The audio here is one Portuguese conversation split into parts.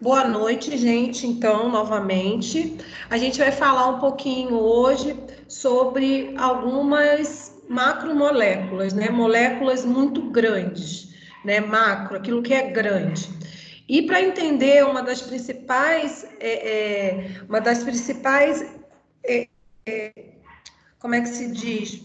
Boa noite, gente. Então, novamente, a gente vai falar um pouquinho hoje sobre algumas macromoléculas, né? Moléculas muito grandes, né? Macro, aquilo que é grande. E para entender como é que se diz?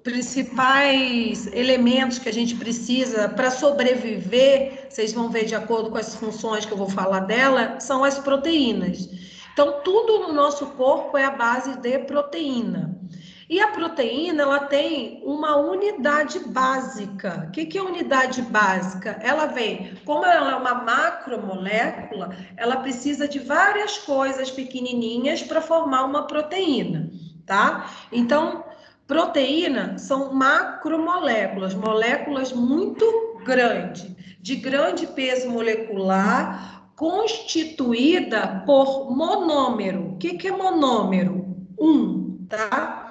Principais elementos que a gente precisa para sobreviver, vocês vão ver de acordo com as funções que eu vou falar dela, são as proteínas. Então, tudo no nosso corpo é a base de proteína. E a proteína, ela tem uma unidade básica. O que é unidade básica? Ela vem, como ela é uma macromolécula, ela precisa de várias coisas pequenininhas para formar uma proteína, tá? Então, proteína são macromoléculas, moléculas muito grandes, de grande peso molecular, constituída por monômero. O que é monômero? Tá?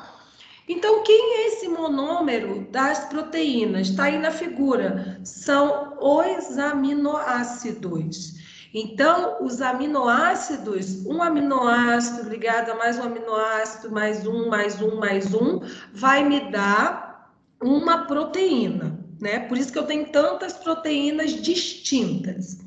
Então, quem é esse monômero das proteínas? Está aí na figura. São os aminoácidos. Então, os aminoácidos, um aminoácido ligado a mais um aminoácido, mais um, mais um, mais um, vai me dar uma proteína, né? Por isso que eu tenho tantas proteínas distintas.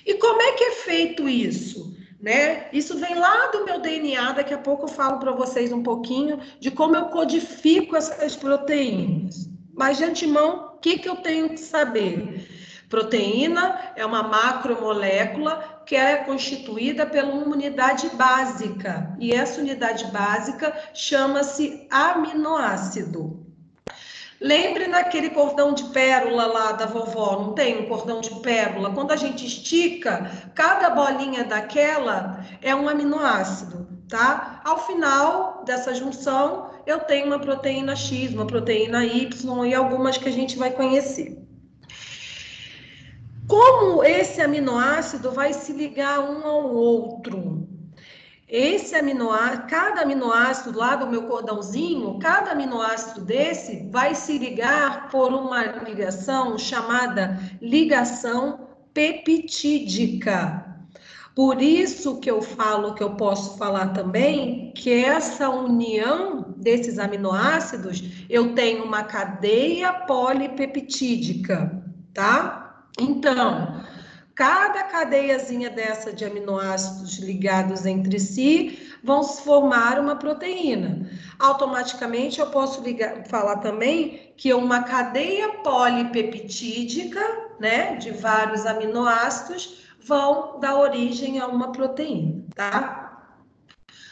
E como é que é feito isso? Né? Isso vem lá do meu DNA, daqui a pouco eu falo para vocês um pouquinho de como eu codifico essas proteínas. Mas de antemão, o que eu tenho que saber? Proteína é uma macromolécula que é constituída pela uma unidade básica, e essa unidade básica chama-se aminoácido. Lembre naquele cordão de pérola lá da vovó, não tem um cordão de pérola? Quando a gente estica, cada bolinha daquela é um aminoácido, tá? Ao final dessa junção, eu tenho uma proteína X, uma proteína Y e algumas que a gente vai conhecer. Como esse aminoácido vai se ligar um ao outro? Cada aminoácido lá do meu cordãozinho, cada aminoácido desse vai se ligar por uma ligação chamada ligação peptídica. Por isso que eu falo, que eu posso falar também, que essa união desses aminoácidos, eu tenho uma cadeia polipeptídica, tá? Então, cada cadeiazinha dessa de aminoácidos ligados entre si vão formar uma proteína. Automaticamente eu posso falar também que uma cadeia polipeptídica, né, de vários aminoácidos, vão dar origem a uma proteína, tá?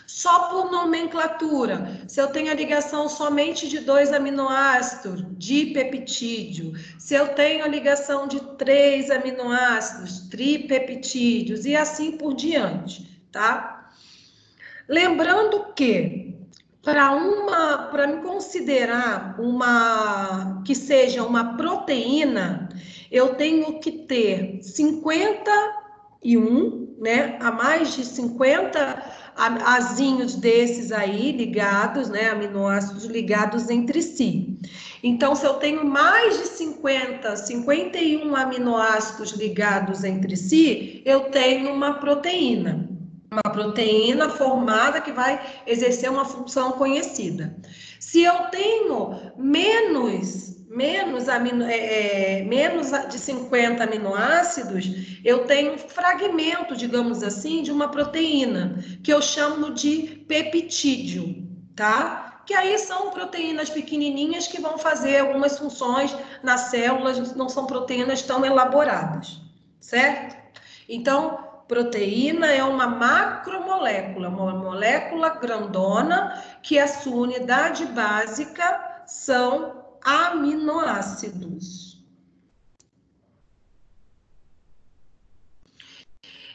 Só por nomenclatura, se eu tenho a ligação somente de 2 aminoácidos, dipeptídeo, se eu tenho a ligação de 3 aminoácidos, tripeptídeos, e assim por diante, tá? Lembrando que para me considerar uma que seja uma proteína, eu tenho que ter 51, né, a mais de 50 azinhos desses aí ligados, né, aminoácidos ligados entre si. Então, se eu tenho mais de 51 aminoácidos ligados entre si, eu tenho uma proteína. Uma proteína formada que vai exercer uma função conhecida. Se eu tenho menos de 50 aminoácidos, eu tenho um fragmento, digamos assim, de uma proteína, que eu chamo de peptídeo, tá? Que aí são proteínas pequenininhas que vão fazer algumas funções nas células, não são proteínas tão elaboradas, certo? Então, proteína é uma macromolécula, uma molécula grandona, que a sua unidade básica são aminoácidos.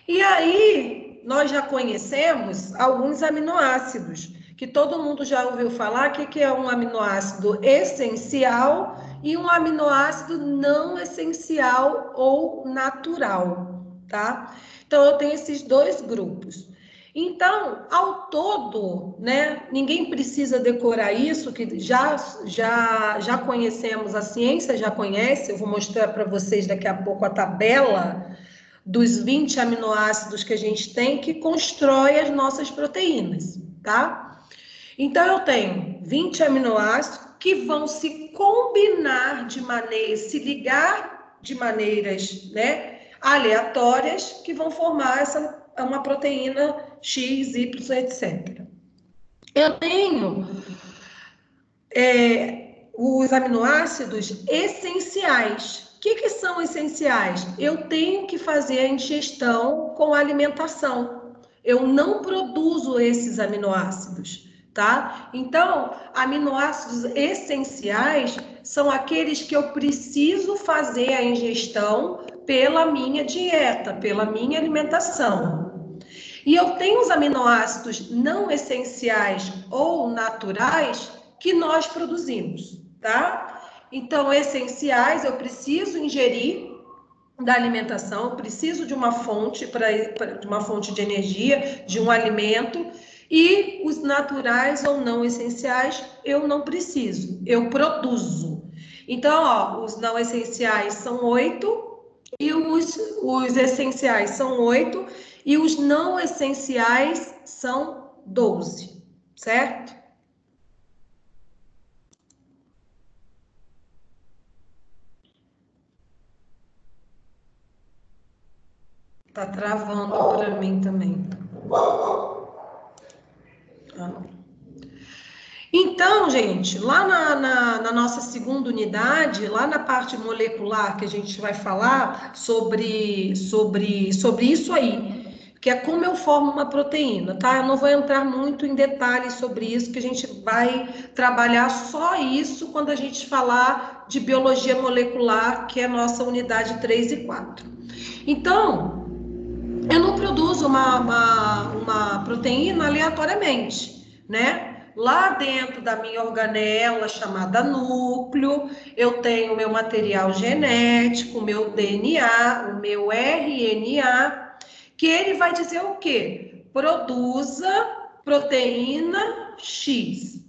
E aí, nós já conhecemos alguns aminoácidos, que todo mundo já ouviu falar que é um aminoácido essencial e um aminoácido não essencial ou natural, tá? Então, eu tenho esses dois grupos. Então, ao todo, né, ninguém precisa decorar isso, que já conhecemos, a ciência já conhece, eu vou mostrar para vocês daqui a pouco a tabela dos 20 aminoácidos que a gente tem que constrói as nossas proteínas, tá? Então, eu tenho 20 aminoácidos que vão se combinar de maneira, se ligar de maneiras, né, aleatórias, que vão formar uma proteína X, Y, etc. Eu tenho os aminoácidos essenciais. O que são essenciais? Eu tenho que fazer a ingestão com a alimentação. Eu não produzo esses aminoácidos, tá? Então, aminoácidos essenciais são aqueles que eu preciso fazer a ingestão pela minha dieta, pela minha alimentação. E eu tenho os aminoácidos não essenciais ou naturais que nós produzimos, tá? Então, essenciais, eu preciso ingerir da alimentação, eu preciso de uma fonte de uma fonte de energia, de um alimento, e os naturais ou não essenciais, eu não preciso, eu produzo. Então, ó, os não essenciais são 8 e os essenciais são 8 e os não essenciais são 12, certo? Tá travando para mim também. Então, gente, lá na nossa segunda unidade, lá na parte molecular, que a gente vai falar sobre isso aí, que é como eu formo uma proteína, tá? Eu não vou entrar muito em detalhes sobre isso, que a gente vai trabalhar só isso quando a gente falar de biologia molecular, que é a nossa unidade 3 e 4. Então, eu não produzo uma proteína aleatoriamente, né? Lá dentro da minha organela chamada núcleo, eu tenho o meu material genético, o meu DNA, o meu RNA, que ele vai dizer o quê? Produza proteína X.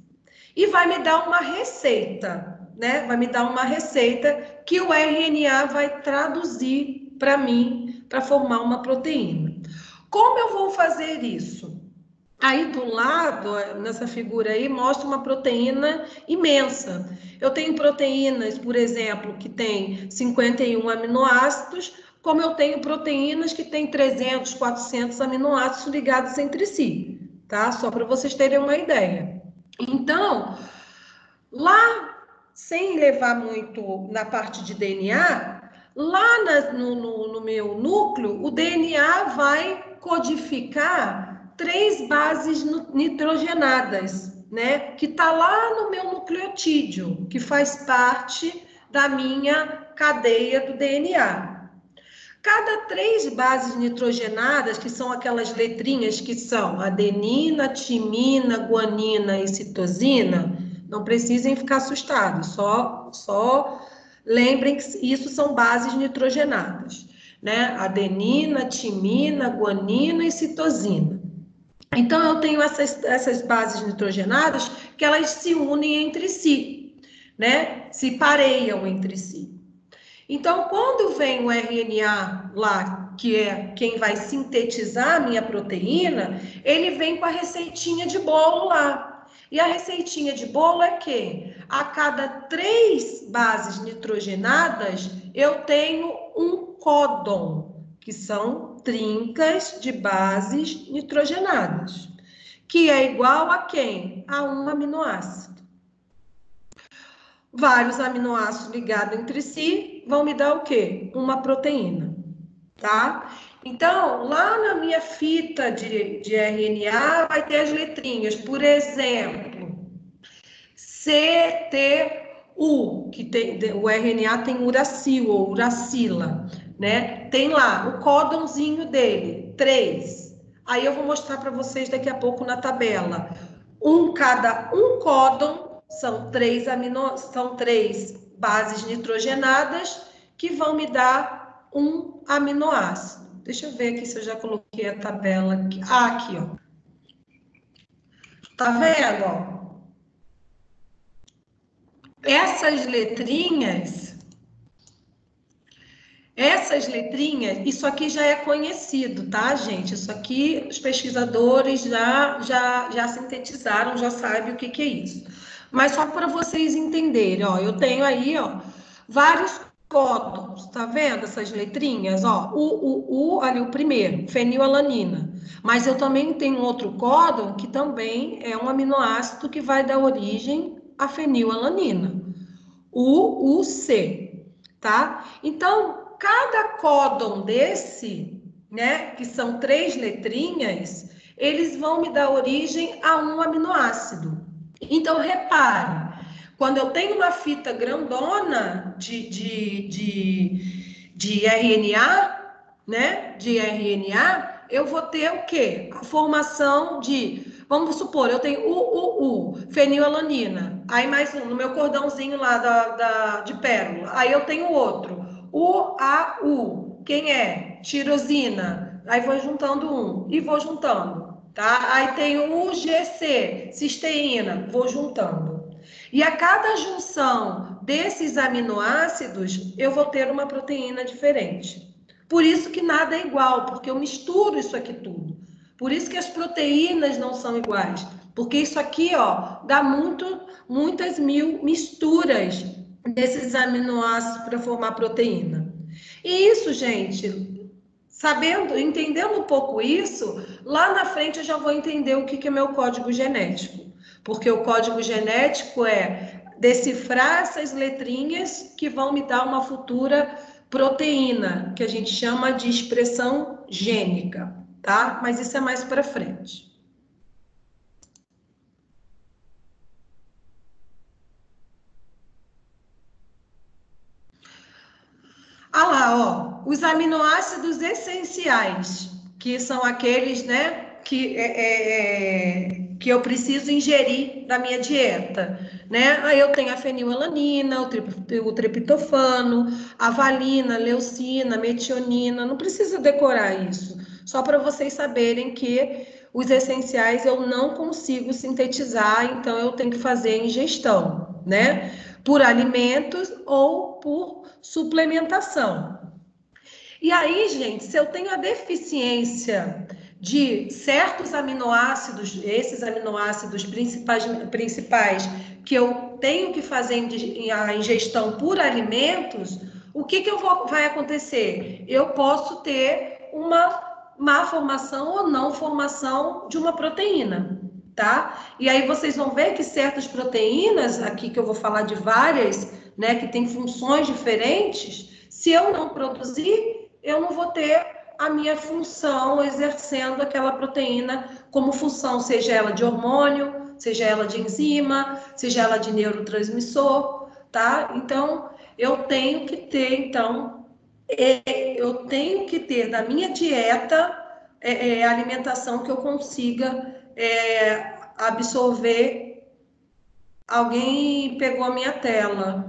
E vai me dar uma receita, né? Vai me dar uma receita que o RNA vai traduzir para mim, para formar uma proteína. Como eu vou fazer isso? Aí do lado, nessa figura aí, mostra uma proteína imensa. Eu tenho proteínas, por exemplo, que tem 51 aminoácidos, como eu tenho proteínas que têm 300, 400 aminoácidos ligados entre si, tá? Só para vocês terem uma ideia. Então, lá, sem levar muito na parte de DNA, lá no meu núcleo, o DNA vai codificar 3 bases nitrogenadas, né? Que está lá no meu nucleotídeo, que faz parte da minha cadeia do DNA. Cada 3 bases nitrogenadas, que são aquelas letrinhas que são adenina, timina, guanina e citosina, não precisem ficar assustados, só lembrem que isso são bases nitrogenadas, né? Adenina, timina, guanina e citosina. Então, eu tenho essas bases nitrogenadas que elas se unem entre si, né? Se pareiam entre si. Então, quando vem o RNA lá, que é quem vai sintetizar a minha proteína, ele vem com a receitinha de bolo lá. E a receitinha de bolo é que a cada 3 bases nitrogenadas, eu tenho um códon, que são trincas de bases nitrogenadas, que é igual a quem? A um aminoácido. Vários aminoácidos ligados entre si vão me dar o quê? Uma proteína, tá? Então, lá na minha fita de RNA vai ter as letrinhas, por exemplo, CTU, que tem, o RNA tem uracil ou uracila, né? Tem lá o códonzinho dele, 3. Aí eu vou mostrar para vocês daqui a pouco na tabela. Cada um códon são 3 bases nitrogenadas que vão me dar um aminoácido. Deixa eu ver aqui se eu já coloquei a tabela aqui. Ah, aqui, ó. Tá vendo, ó? Essas letrinhas, Essas letrinhas, isso aqui já é conhecido, tá, gente? Isso aqui os pesquisadores já sintetizaram, já sabem o que que é isso. Mas só para vocês entenderem, ó, eu tenho aí, ó, vários códons, tá vendo essas letrinhas? Ó, ali o primeiro, fenilalanina. Mas eu também tenho outro códon que também é um aminoácido que vai dar origem à fenilalanina, o UC, tá? Então, cada códon desse, né, que são 3 letrinhas, eles vão me dar origem a um aminoácido. Então, repare, quando eu tenho uma fita grandona de RNA, né, de RNA, eu vou ter o quê? A formação de, vamos supor, eu tenho fenilalanina, aí mais um, no meu cordãozinho lá de pérola, aí eu tenho outro, UAU, quem é? Tirosina, aí vou juntando um, e vou juntando, tá? Aí tem o UGC, cisteína, vou juntando. E a cada junção desses aminoácidos, eu vou ter uma proteína diferente. Por isso que nada é igual, porque eu misturo isso aqui tudo. Por isso que as proteínas não são iguais, porque isso aqui, ó, dá muitas mil misturas desses aminoácidos para formar proteína. E isso, gente, sabendo, entendendo um pouco isso, lá na frente eu já vou entender o que é meu código genético. Porque o código genético é decifrar essas letrinhas que vão me dar uma futura proteína, que a gente chama de expressão gênica, tá? Mas isso é mais para frente. Ah lá, ó, os aminoácidos essenciais, que são aqueles, né, que eu preciso ingerir da minha dieta, né? Aí eu tenho a fenilalanina, o triptofano, a valina, leucina, metionina, não precisa decorar isso, só para vocês saberem que os essenciais eu não consigo sintetizar, então eu tenho que fazer ingestão, né? Por alimentos ou por suplementação. E aí, gente, se eu tenho a deficiência de certos aminoácidos, esses aminoácidos principais que eu tenho que fazer a ingestão por alimentos, o que vai acontecer? Eu posso ter uma má formação ou não formação de uma proteína, tá? E aí vocês vão ver que certas proteínas, aqui que eu vou falar de várias, né, que têm funções diferentes, se eu não produzir, eu não vou ter a minha função exercendo aquela proteína como função, seja ela de hormônio, seja ela de enzima, seja ela de neurotransmissor, tá? Então, eu tenho que ter da minha dieta alimentação que eu consiga absorver. Alguém pegou a minha tela.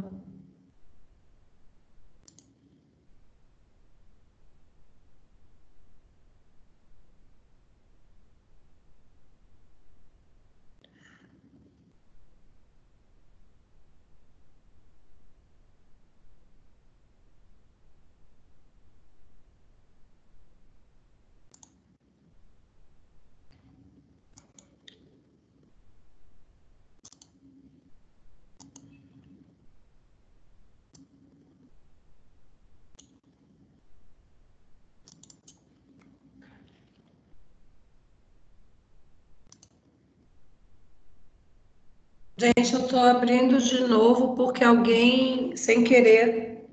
Gente, eu estou abrindo de novo porque alguém, sem querer,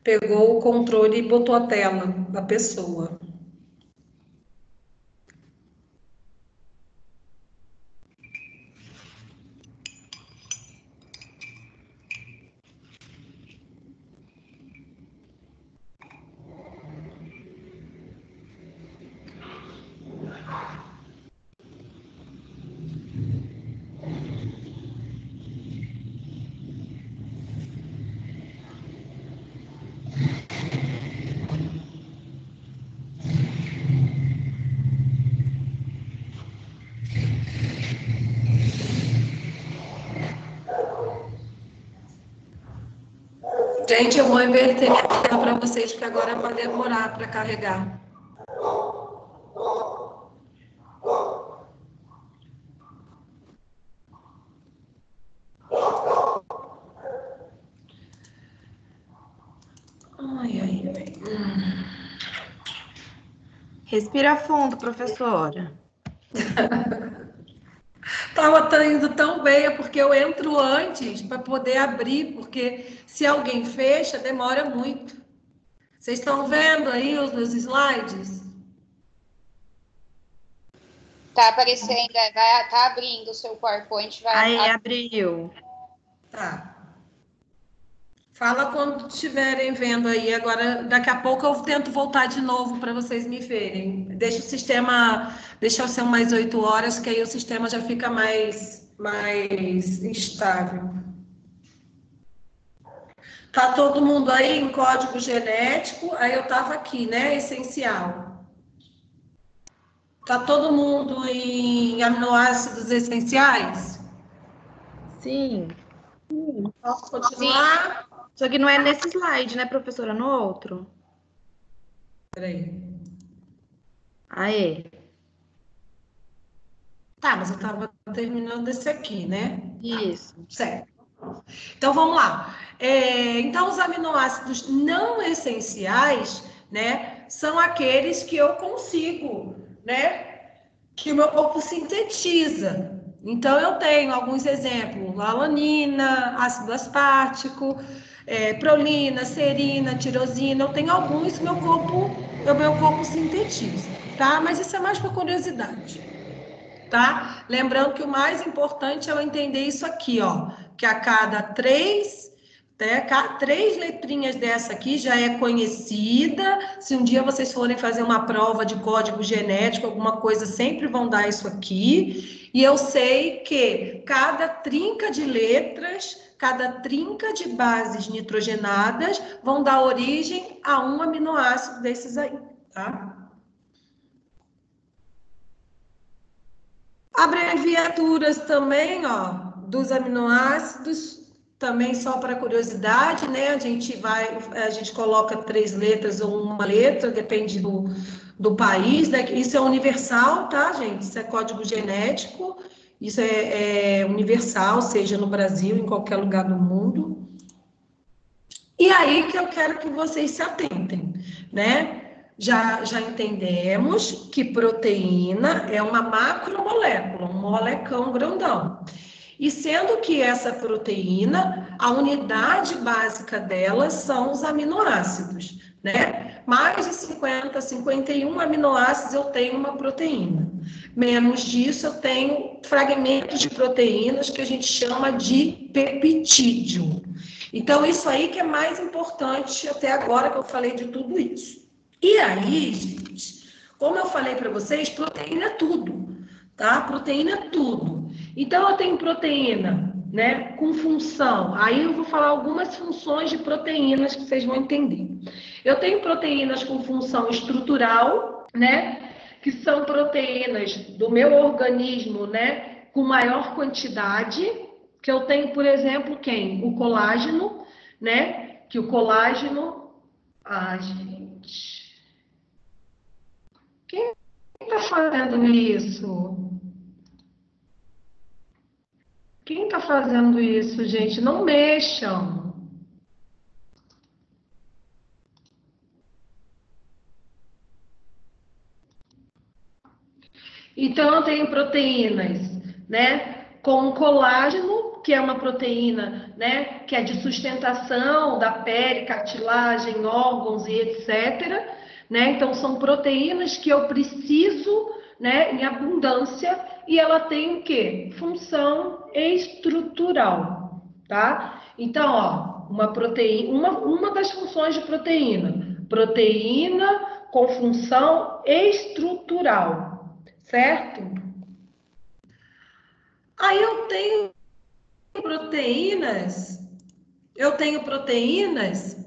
pegou o controle e botou a tela da pessoa. Gente, eu vou inverter minha tela para vocês, porque agora vai demorar para carregar. Ai, ai, ai. Respira fundo, professora. Estava indo tão bem, é porque eu entro antes para poder abrir, porque se alguém fecha, demora muito. Vocês estão vendo aí os meus slides? Tá aparecendo, tá abrindo o seu PowerPoint. Aí, abriu. Tá. Fala quando estiverem vendo aí. Agora, daqui a pouco eu tento voltar de novo para vocês me verem. Deixa o sistema, deixa ser mais 8 horas, que aí o sistema já fica mais estável. Tá todo mundo aí em código genético? Aí eu tava aqui, né? Essencial. Tá todo mundo em aminoácidos essenciais? Sim. Posso continuar? Sim. Só que não é nesse slide, né, professora? No outro. Peraí. Aê. Tá, mas eu estava terminando esse aqui, né? Isso. Certo. Então, vamos lá. Então, os aminoácidos não essenciais, né, são aqueles que eu consigo, né, que o meu corpo sintetiza. Então, eu tenho alguns exemplos: alanina, ácido aspartico, prolina, serina, tirosina. Eu tenho alguns que o meu corpo sintetiza, tá? Mas isso é mais por curiosidade. Tá? Lembrando que o mais importante é eu entender isso aqui, ó, que a cada três letrinhas dessa aqui já é conhecida. Se um dia vocês forem fazer uma prova de código genético, alguma coisa, sempre vão dar isso aqui. E eu sei que cada trinca de letras, cada trinca de bases nitrogenadas vão dar origem a um aminoácido desses aí, tá? Abreviaturas também, ó, dos aminoácidos, também só para curiosidade, né? A gente coloca 3 letras ou uma letra, depende do país, né? Isso é universal, tá, gente? Isso é código genético, isso é universal, seja no Brasil, em qualquer lugar do mundo. E aí que eu quero que vocês se atentem, né? Já entendemos que proteína é uma macromolécula, um molecão grandão. E sendo que essa proteína, a unidade básica dela são os aminoácidos, né? Mais de 50, 51 aminoácidos eu tenho uma proteína. Menos disso eu tenho fragmentos de proteínas que a gente chama de peptídeo. Então, isso aí que é mais importante até agora que eu falei de tudo isso. E aí, gente, como eu falei para vocês, proteína é tudo, tá? Proteína é tudo. Então, eu tenho proteína, né, com função. Aí eu vou falar algumas funções de proteínas que vocês vão entender. Eu tenho proteínas com função estrutural, né, que são proteínas do meu organismo, né, com maior quantidade, que eu tenho, por exemplo, quem? O colágeno, né? Que o colágeno... gente... Quem está fazendo isso? Quem está fazendo isso, gente? Não mexam. Então, eu tenho proteínas, né? Com colágeno, que é uma proteína, né? Que é de sustentação da pele, cartilagem, órgãos e etc. Né? Então, são proteínas que eu preciso, né? Em abundância, e ela tem o quê? Função estrutural, tá? Então, ó, uma proteína, uma das funções de proteína com função estrutural. Certo? Aí eu tenho proteínas,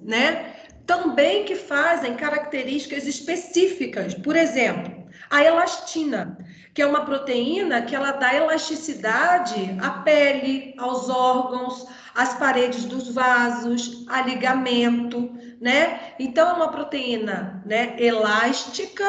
né? Também que fazem características específicas. Por exemplo, a elastina, que é uma proteína que ela dá elasticidade à pele, aos órgãos, as paredes dos vasos, a ligamento, né? Então, é uma proteína, né, elástica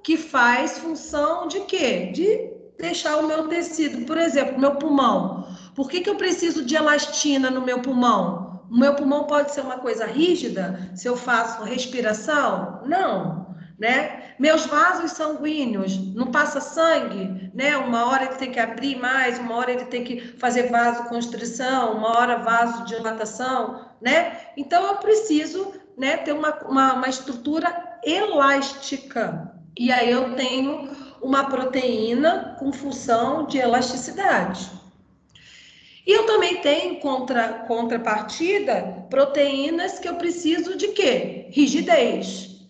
que faz função de quê? De deixar o meu tecido, por exemplo, meu pulmão. Por que eu preciso de elastina no meu pulmão? O meu pulmão pode ser uma coisa rígida se eu faço respiração? Não, né? Meus vasos sanguíneos, não passa sangue, né? Uma hora ele tem que abrir mais, uma hora ele tem que fazer vasoconstrição, uma hora vasodilatação, né? Então, eu preciso, né, ter uma estrutura elástica. E aí eu tenho uma proteína com função de elasticidade. E eu também tenho, contrapartida, proteínas que eu preciso de quê? Rigidez,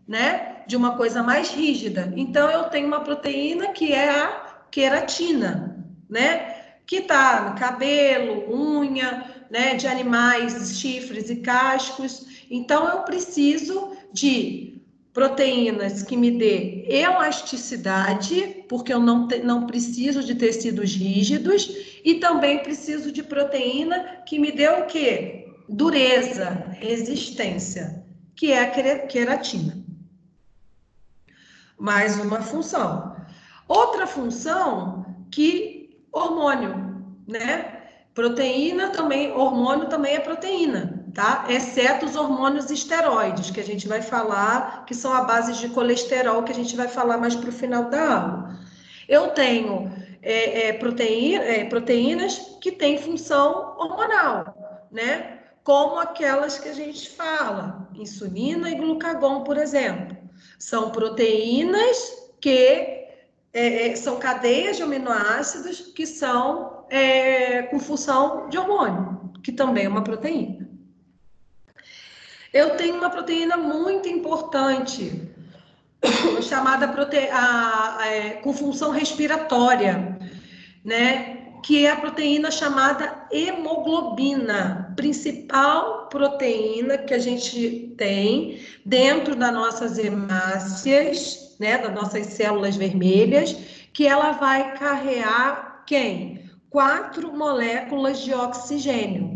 né? De uma coisa mais rígida. Então, eu tenho uma proteína que é a queratina, né? Que tá no cabelo, unha, né? De animais, chifres e cascos. Então, eu preciso de proteínas que me dê elasticidade, porque eu não preciso de tecidos rígidos, e também preciso de proteína que me dê o quê? Dureza, resistência, que é a queratina. Mais uma função. Outra função que hormônio, né? Proteína também, hormônio também é proteína, tá? Exceto os hormônios esteroides, que a gente vai falar, que são a base de colesterol, que a gente vai falar mais para o final da aula. Eu tenho proteínas que têm função hormonal, né? Como aquelas que a gente fala, insulina e glucagon, por exemplo. São proteínas que são cadeias de aminoácidos que são com função de hormônio, que também é uma proteína. Eu tenho uma proteína muito importante, chamada com função respiratória, né? Que é a proteína chamada hemoglobina, principal proteína que a gente tem dentro das nossas hemácias, né? Das nossas células vermelhas, que ela vai carregar quem? 4 moléculas de oxigênio.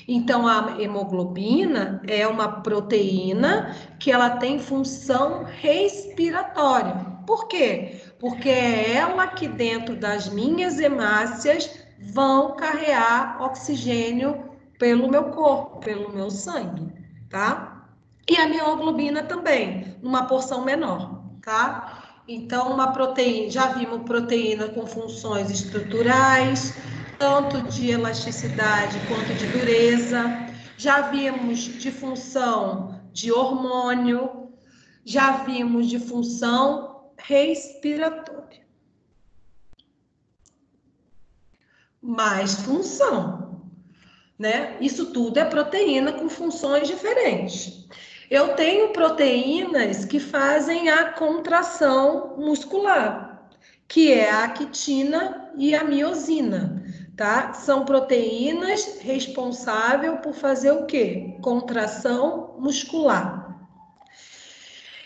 Então, a hemoglobina é uma proteína que ela tem função respiratória. Por quê? Porque é ela que dentro das minhas hemácias vão carregar oxigênio pelo meu corpo, pelo meu sangue, tá? E a hemoglobina também, numa porção menor, tá? Então, uma proteína, já vimos proteína com funções estruturais, tanto de elasticidade quanto de dureza. Já vimos de função de hormônio, já vimos de função respiratória. Mais função, né? Isso tudo é proteína com funções diferentes. Eu tenho proteínas que fazem a contração muscular, que é a actina e a miosina, tá? São proteínas responsáveis por fazer o quê? Contração muscular.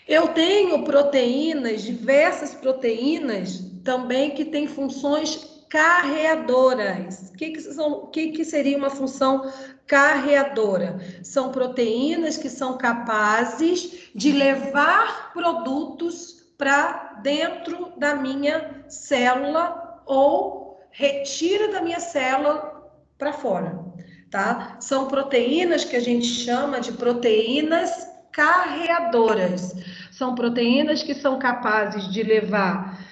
Eu tenho proteínas, diversas proteínas também que têm funções carreadoras. O que seria uma função carreadora? São proteínas que são capazes de levar produtos para dentro da minha célula ou retira da minha célula para fora, tá? São proteínas que a gente chama de proteínas carreadoras. São proteínas que são capazes de levar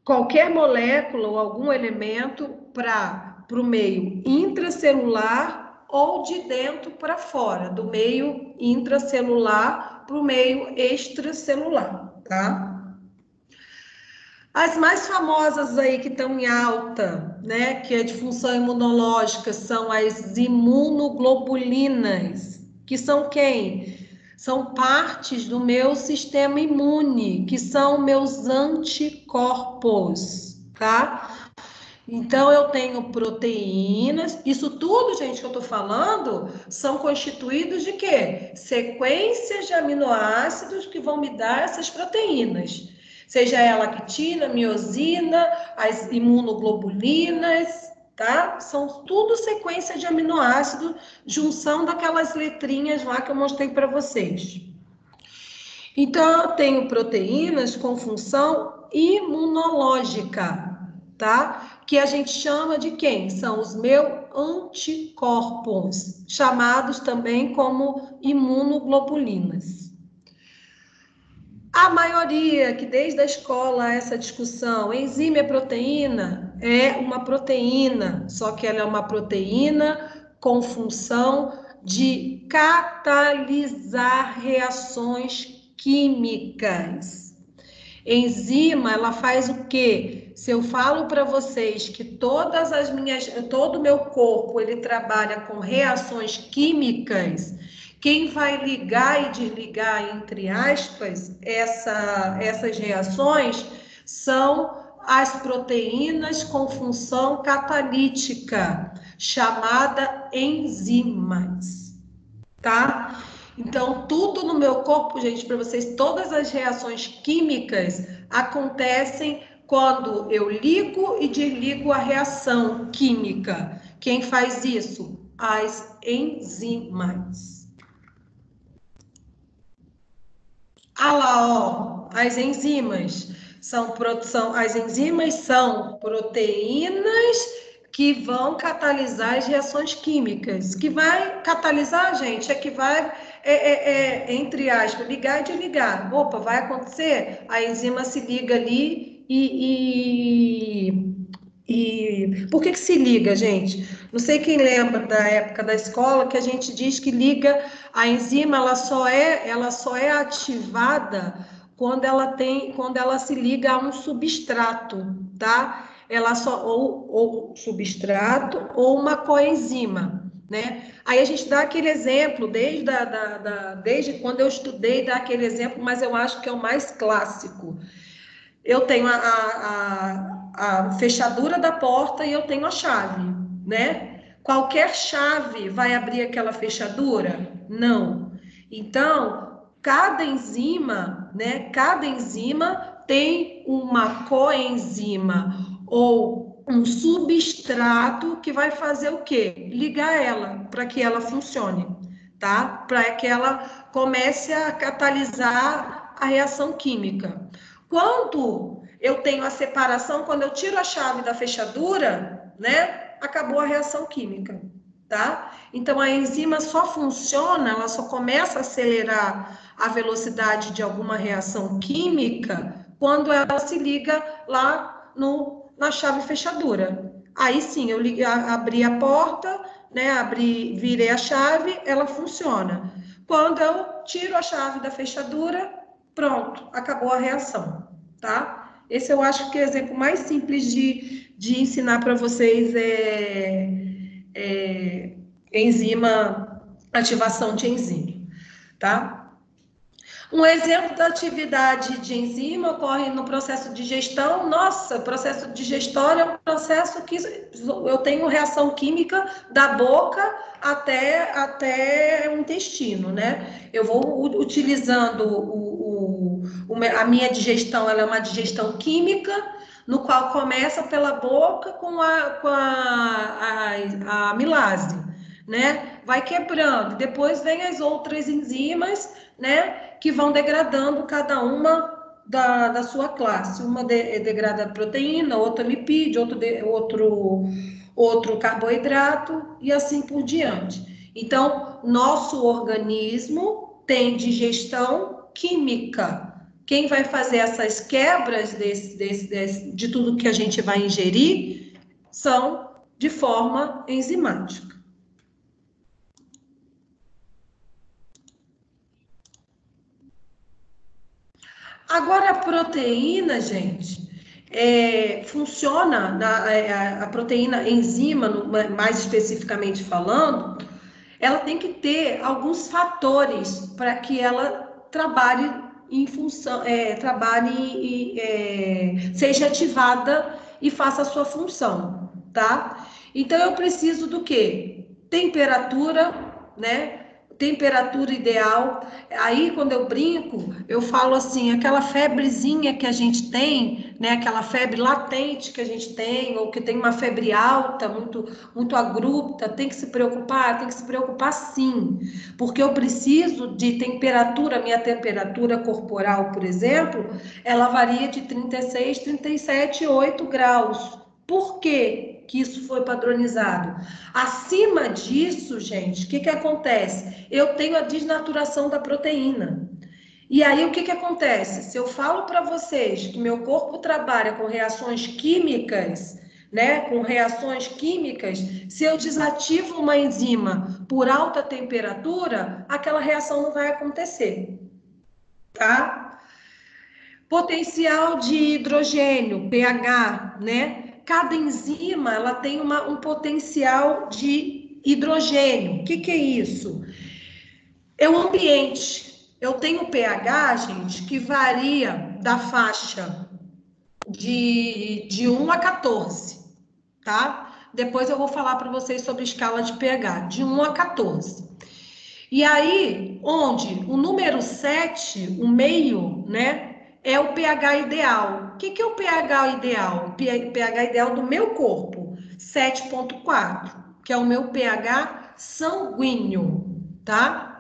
qualquer molécula ou algum elemento para o meio intracelular ou de dentro para fora, do meio intracelular para o meio extracelular, tá? As mais famosas aí que estão em alta, né, que é de função imunológica, são as imunoglobulinas, que são quem? São partes do meu sistema imune, que são meus anticorpos, tá? Então, eu tenho proteínas, isso tudo, gente, que eu tô falando, são constituídos de quê? Sequências de aminoácidos que vão me dar essas proteínas. Seja ela actina, miosina, as imunoglobulinas, tá? São tudo sequência de aminoácidos, junção daquelas letrinhas lá que eu mostrei para vocês. Então, eu tenho proteínas com função imunológica, tá? Que a gente chama de quem? São os meus anticorpos, chamados também como imunoglobulinas. A maioria que desde a escola essa discussão, enzima é proteína? É uma proteína, só que ela é uma proteína com função de catalisar reações químicas. Enzima, ela faz o quê? Se eu falo para vocês que todo o meu corpo, ele trabalha com reações químicas, quem vai ligar e desligar, entre aspas, essas reações são as proteínas com função catalítica, chamada enzimas, tá? Então, tudo no meu corpo, gente, para vocês, todas as reações químicas acontecem quando eu ligo e desligo a reação química. Quem faz isso? As enzimas. Ah lá, ó, as enzimas as enzimas são proteínas que vão catalisar as reações químicas. Que vai catalisar, gente, é que vai, entre aspas, ligar e desligar. Opa, vai acontecer? A enzima se liga ali e por que se liga, gente? Não sei quem lembra da época da escola que a gente diz que liga a enzima, ela só é ativada quando ela se liga a um substrato, tá? Ela só ou substrato ou uma coenzima, né? Aí a gente dá aquele exemplo desde quando eu estudei, dá aquele exemplo, mas eu acho que é o mais clássico. Eu tenho a fechadura da porta e eu tenho a chave, né? Qualquer chave vai abrir aquela fechadura? Não. Então, cada enzima, né? Cada enzima tem uma coenzima ou um substrato que vai fazer o quê? Ligar ela para que ela funcione, tá? Para que ela comece a catalisar a reação química. Quando eu tenho a separação, quando eu tiro a chave da fechadura, né? Acabou a reação química, tá? Então, a enzima só funciona, ela só começa a acelerar a velocidade de alguma reação química quando ela se liga lá na chave fechadura. Aí sim, eu abri a porta, né? Virei a chave, ela funciona. Quando eu tiro a chave da fechadura, pronto, acabou a reação, tá? Esse eu acho que é o exemplo mais simples de ensinar para vocês enzima, ativação de enzima, tá? Um exemplo da atividade de enzima ocorre no processo de digestão. Nossa, processo digestório é um processo que eu tenho reação química da boca até o intestino, né? Eu vou utilizando a minha digestão, ela é uma digestão química, no qual começa pela boca com a amilase, né? Vai quebrando, depois vem as outras enzimas, né? Que vão degradando cada uma da sua classe. Uma degrada proteína, outra lipídio, outro carboidrato e assim por diante. Então, nosso organismo tem digestão química. Quem vai fazer essas quebras de tudo que a gente vai ingerir são de forma enzimática. Agora, a proteína, gente, funciona, a proteína enzima, mais especificamente falando, ela tem que ter alguns fatores para que ela trabalhe em função, seja ativada e faça a sua função, tá? Então, eu preciso do quê? Temperatura, né? Temperatura ideal. Aí, quando eu brinco, eu falo assim, aquela febrezinha que a gente tem, né, aquela febre latente que a gente tem, ou que tem uma febre alta, muito abrupta, tem que se preocupar sim, porque eu preciso de temperatura, minha temperatura corporal, por exemplo, ela varia de 36, 37, 8 graus. Por quê que isso foi padronizado? Acima disso, gente, o que acontece? Eu tenho a desnaturação da proteína. E aí, o que acontece? Se eu falo para vocês que meu corpo trabalha com reações químicas, né? Com reações químicas, se eu desativo uma enzima por alta temperatura, aquela reação não vai acontecer, tá? Potencial de hidrogênio, pH, né? Cada enzima, ela tem um potencial de hidrogênio. O que é isso? É o ambiente. Eu tenho pH, gente, que varia da faixa de 1 a 14, tá? Depois eu vou falar para vocês sobre escala de pH, de 1 a 14. E aí, onde o número 7, o meio, né, é o pH ideal. O que é o pH ideal? O pH ideal do meu corpo, 7,4, que é o meu pH sanguíneo, tá?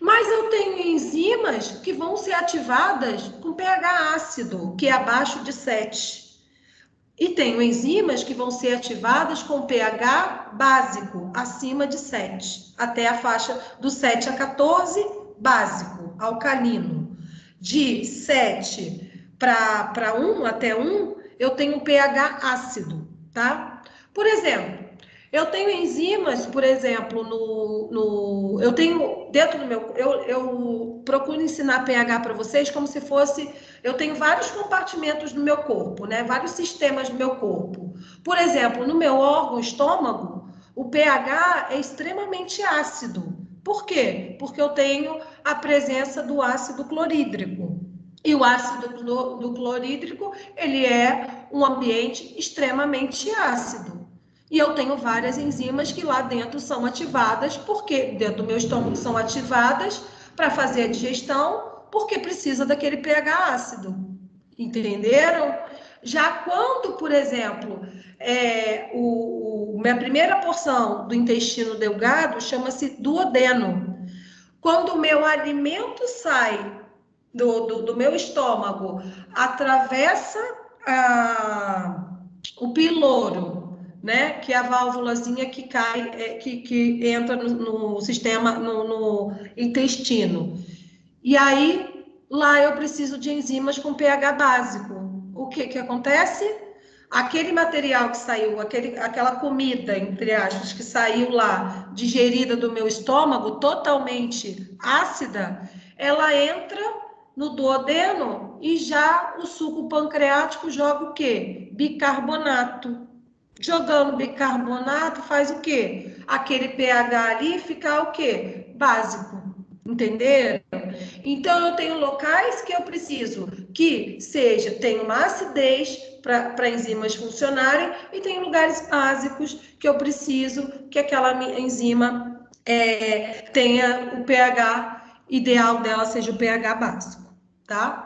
Mas eu tenho enzimas que vão ser ativadas com pH ácido, que é abaixo de 7. E tenho enzimas que vão ser ativadas com pH básico, acima de 7. Até a faixa do 7 a 14, básico, alcalino. De 7 para 1, até 1, eu tenho pH ácido, tá? Por exemplo, eu tenho enzimas, por exemplo, eu tenho dentro do meu, eu procuro ensinar pH para vocês como se fosse, eu tenho vários compartimentos no meu corpo, né? Vários sistemas no meu corpo. Por exemplo, no meu órgão estômago, o pH é extremamente ácido. Por quê? Porque eu tenho a presença do ácido clorídrico. E o ácido do clorídrico, ele é um ambiente extremamente ácido. E eu tenho várias enzimas que lá dentro são ativadas, porque dentro do meu estômago são ativadas para fazer a digestão, porque precisa daquele pH ácido. Entenderam? Já quando, por exemplo, minha primeira porção do intestino delgado chama-se duodeno. Quando o meu alimento sai do meu estômago, atravessa o piloro, né? Que é a válvulazinha que cai, que entra no sistema, no intestino. E aí, lá eu preciso de enzimas com pH básico. O que acontece? Aquele material que saiu, aquela comida, entre aspas, que saiu lá, digerida do meu estômago, totalmente ácida, ela entra no duodeno e já o suco pancreático joga o quê? Bicarbonato. Jogando bicarbonato faz o quê? Aquele pH ali fica o quê? Básico. Entenderam? Então, eu tenho locais que eu preciso que tenha uma acidez para enzimas funcionarem e tem lugares básicos que eu preciso que aquela enzima tenha o pH ideal dela, seja o pH básico, tá?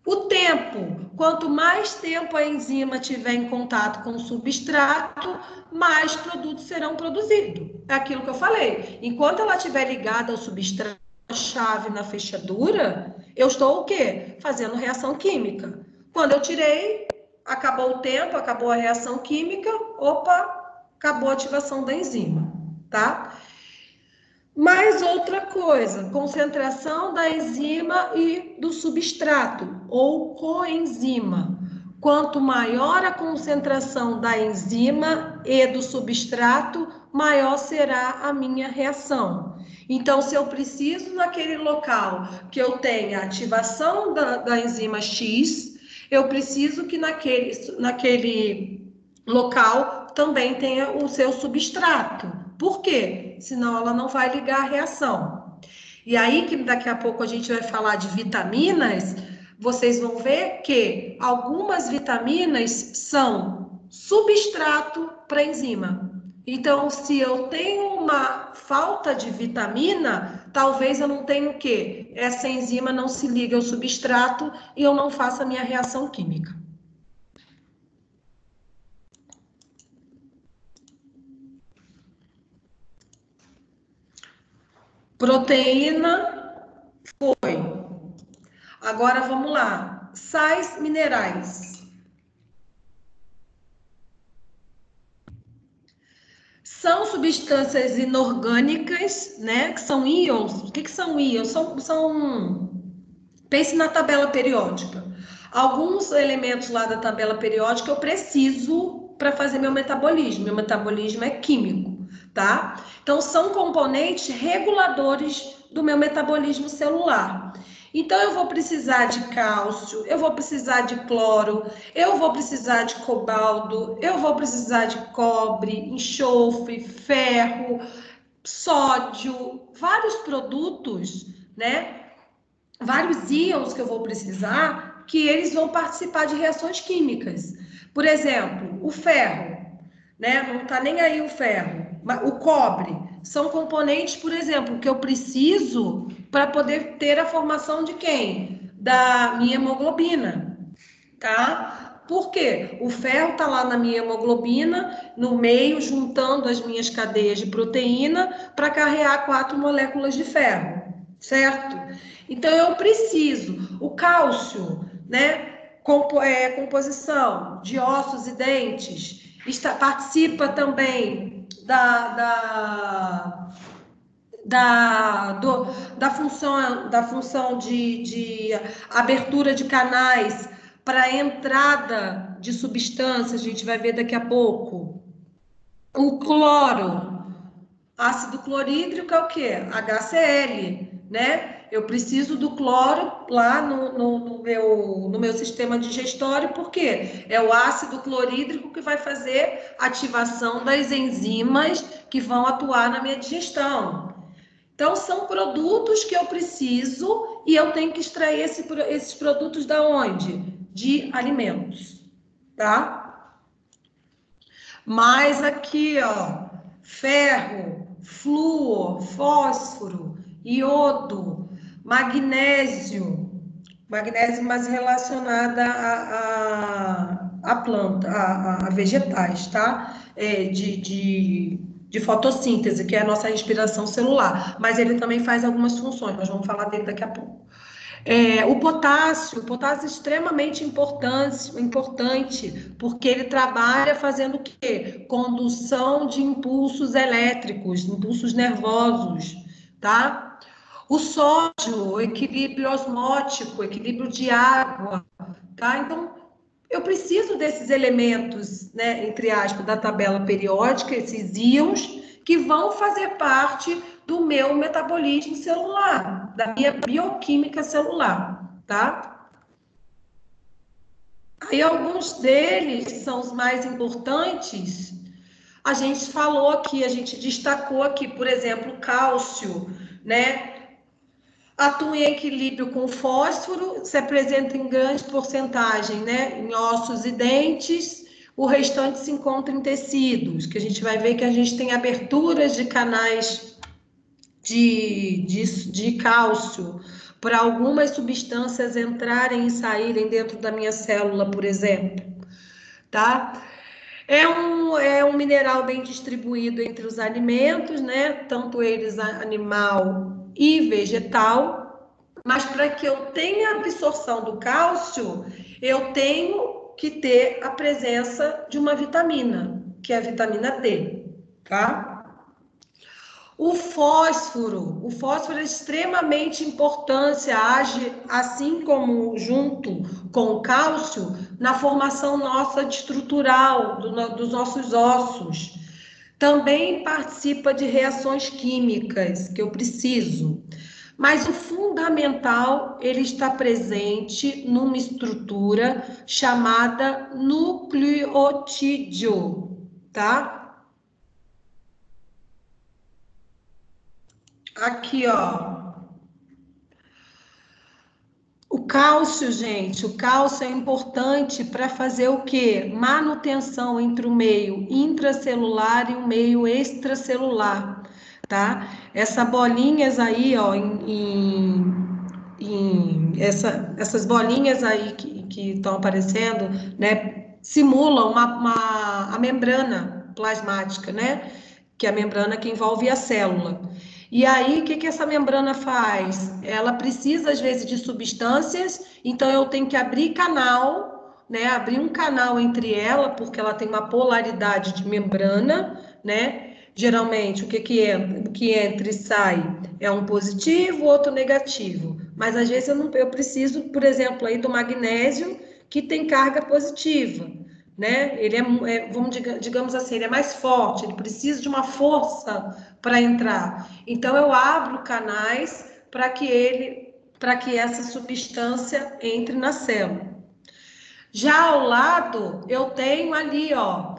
O tempo, quanto mais tempo a enzima tiver em contato com o substrato, mais produtos serão produzidos. É aquilo que eu falei. Enquanto ela estiver ligada ao substrato, chave na fechadura, eu estou o quê? Fazendo reação química. Quando eu tirei, acabou o tempo, acabou a reação química, opa, acabou a ativação da enzima, tá? Mais outra coisa, concentração da enzima e do substrato, ou coenzima. Quanto maior a concentração da enzima e do substrato, maior será a minha reação. Então, se eu preciso naquele local que eu tenha ativação da enzima X, eu preciso que naquele local também tenha o seu substrato. Por quê? Senão ela não vai ligar a reação. E aí que daqui a pouco a gente vai falar de vitaminas, vocês vão ver que algumas vitaminas são substrato para enzima. Então, se eu tenho uma falta de vitamina, talvez eu não tenha o quê? Essa enzima não se liga ao substrato e eu não faça a minha reação química. Proteína foi. Agora vamos lá. Sais minerais. São substâncias inorgânicas, né? Que são íons. O que são íons? Pense na tabela periódica. Alguns elementos lá da tabela periódica eu preciso para fazer meu metabolismo. Meu metabolismo é químico, tá? Então, são componentes reguladores do meu metabolismo celular. Então, eu vou precisar de cálcio, eu vou precisar de cloro, eu vou precisar de cobalto, eu vou precisar de cobre, enxofre, ferro, sódio, vários produtos, né? Vários íons que eu vou precisar, que eles vão participar de reações químicas. Por exemplo, o ferro, né? Não está nem aí o ferro. O cobre são componentes, por exemplo, que eu preciso para poder ter a formação de quem? Da minha hemoglobina, tá? Por quê? O ferro está lá na minha hemoglobina, no meio, juntando as minhas cadeias de proteína para carregar 4 moléculas de ferro, certo? Então, eu preciso. O cálcio, né? Composição de ossos e dentes, participa também da função de abertura de canais para entrada de substâncias, a gente vai ver daqui a pouco. O cloro, ácido clorídrico é o quê? HCl, né? Eu preciso do cloro lá no meu sistema digestório, porque é o ácido clorídrico que vai fazer ativação das enzimas que vão atuar na minha digestão. Então, são produtos que eu preciso e eu tenho que extrair esses produtos da onde? De alimentos, tá? Mas aqui, ó, ferro, flúor, fósforo, iodo, magnésio mais relacionada à planta, a vegetais, tá? De fotossíntese, que é a nossa respiração celular, mas ele também faz algumas funções, nós vamos falar dele daqui a pouco. O potássio é extremamente importante, porque ele trabalha fazendo o quê? Condução de impulsos elétricos, impulsos nervosos, tá? O sódio, o equilíbrio osmótico, equilíbrio de água, tá? Então, eu preciso desses elementos, né, entre aspas, da tabela periódica, esses íons, que vão fazer parte do meu metabolismo celular, da minha bioquímica celular, tá? Aí alguns deles são os mais importantes. A gente falou aqui, a gente destacou aqui, por exemplo, o cálcio, né? Atua em equilíbrio com o fósforo, se apresenta em grande porcentagem, né, em ossos e dentes, o restante se encontra em tecidos, que a gente vai ver que a gente tem aberturas de canais de cálcio para algumas substâncias entrarem e saírem dentro da minha célula, por exemplo, tá? É um mineral bem distribuído entre os alimentos, né? Tanto eles animal e vegetal, mas para que eu tenha absorção do cálcio, eu tenho que ter a presença de uma vitamina, que é a vitamina D, tá? O fósforo é extremamente importante, age assim como junto com o cálcio na formação nossa estrutural dos nossos ossos. Também participa de reações químicas que eu preciso. Mas o fundamental, ele está presente numa estrutura chamada nucleotídeo, tá? Aqui, ó. O cálcio, gente, o cálcio é importante para fazer o quê? Manutenção entre o meio intracelular e o meio extracelular. tá? Essas bolinhas aí, ó, essas bolinhas aí que estão aparecendo, né, simulam a membrana plasmática, né? Que é a membrana que envolve a célula. E aí, o que que essa membrana faz? Ela precisa, às vezes, de substâncias, então eu tenho que abrir canal, né? Abrir um canal entre ela, porque ela tem uma polaridade de membrana, né? Geralmente, o que entra e sai é um positivo, outro negativo. Mas às vezes eu preciso, por exemplo, aí do magnésio, que tem carga positiva, né? Ele digamos assim, ele é mais forte, ele precisa de uma força para entrar. Então eu abro canais para que essa substância entre na célula. Já ao lado, eu tenho ali, ó,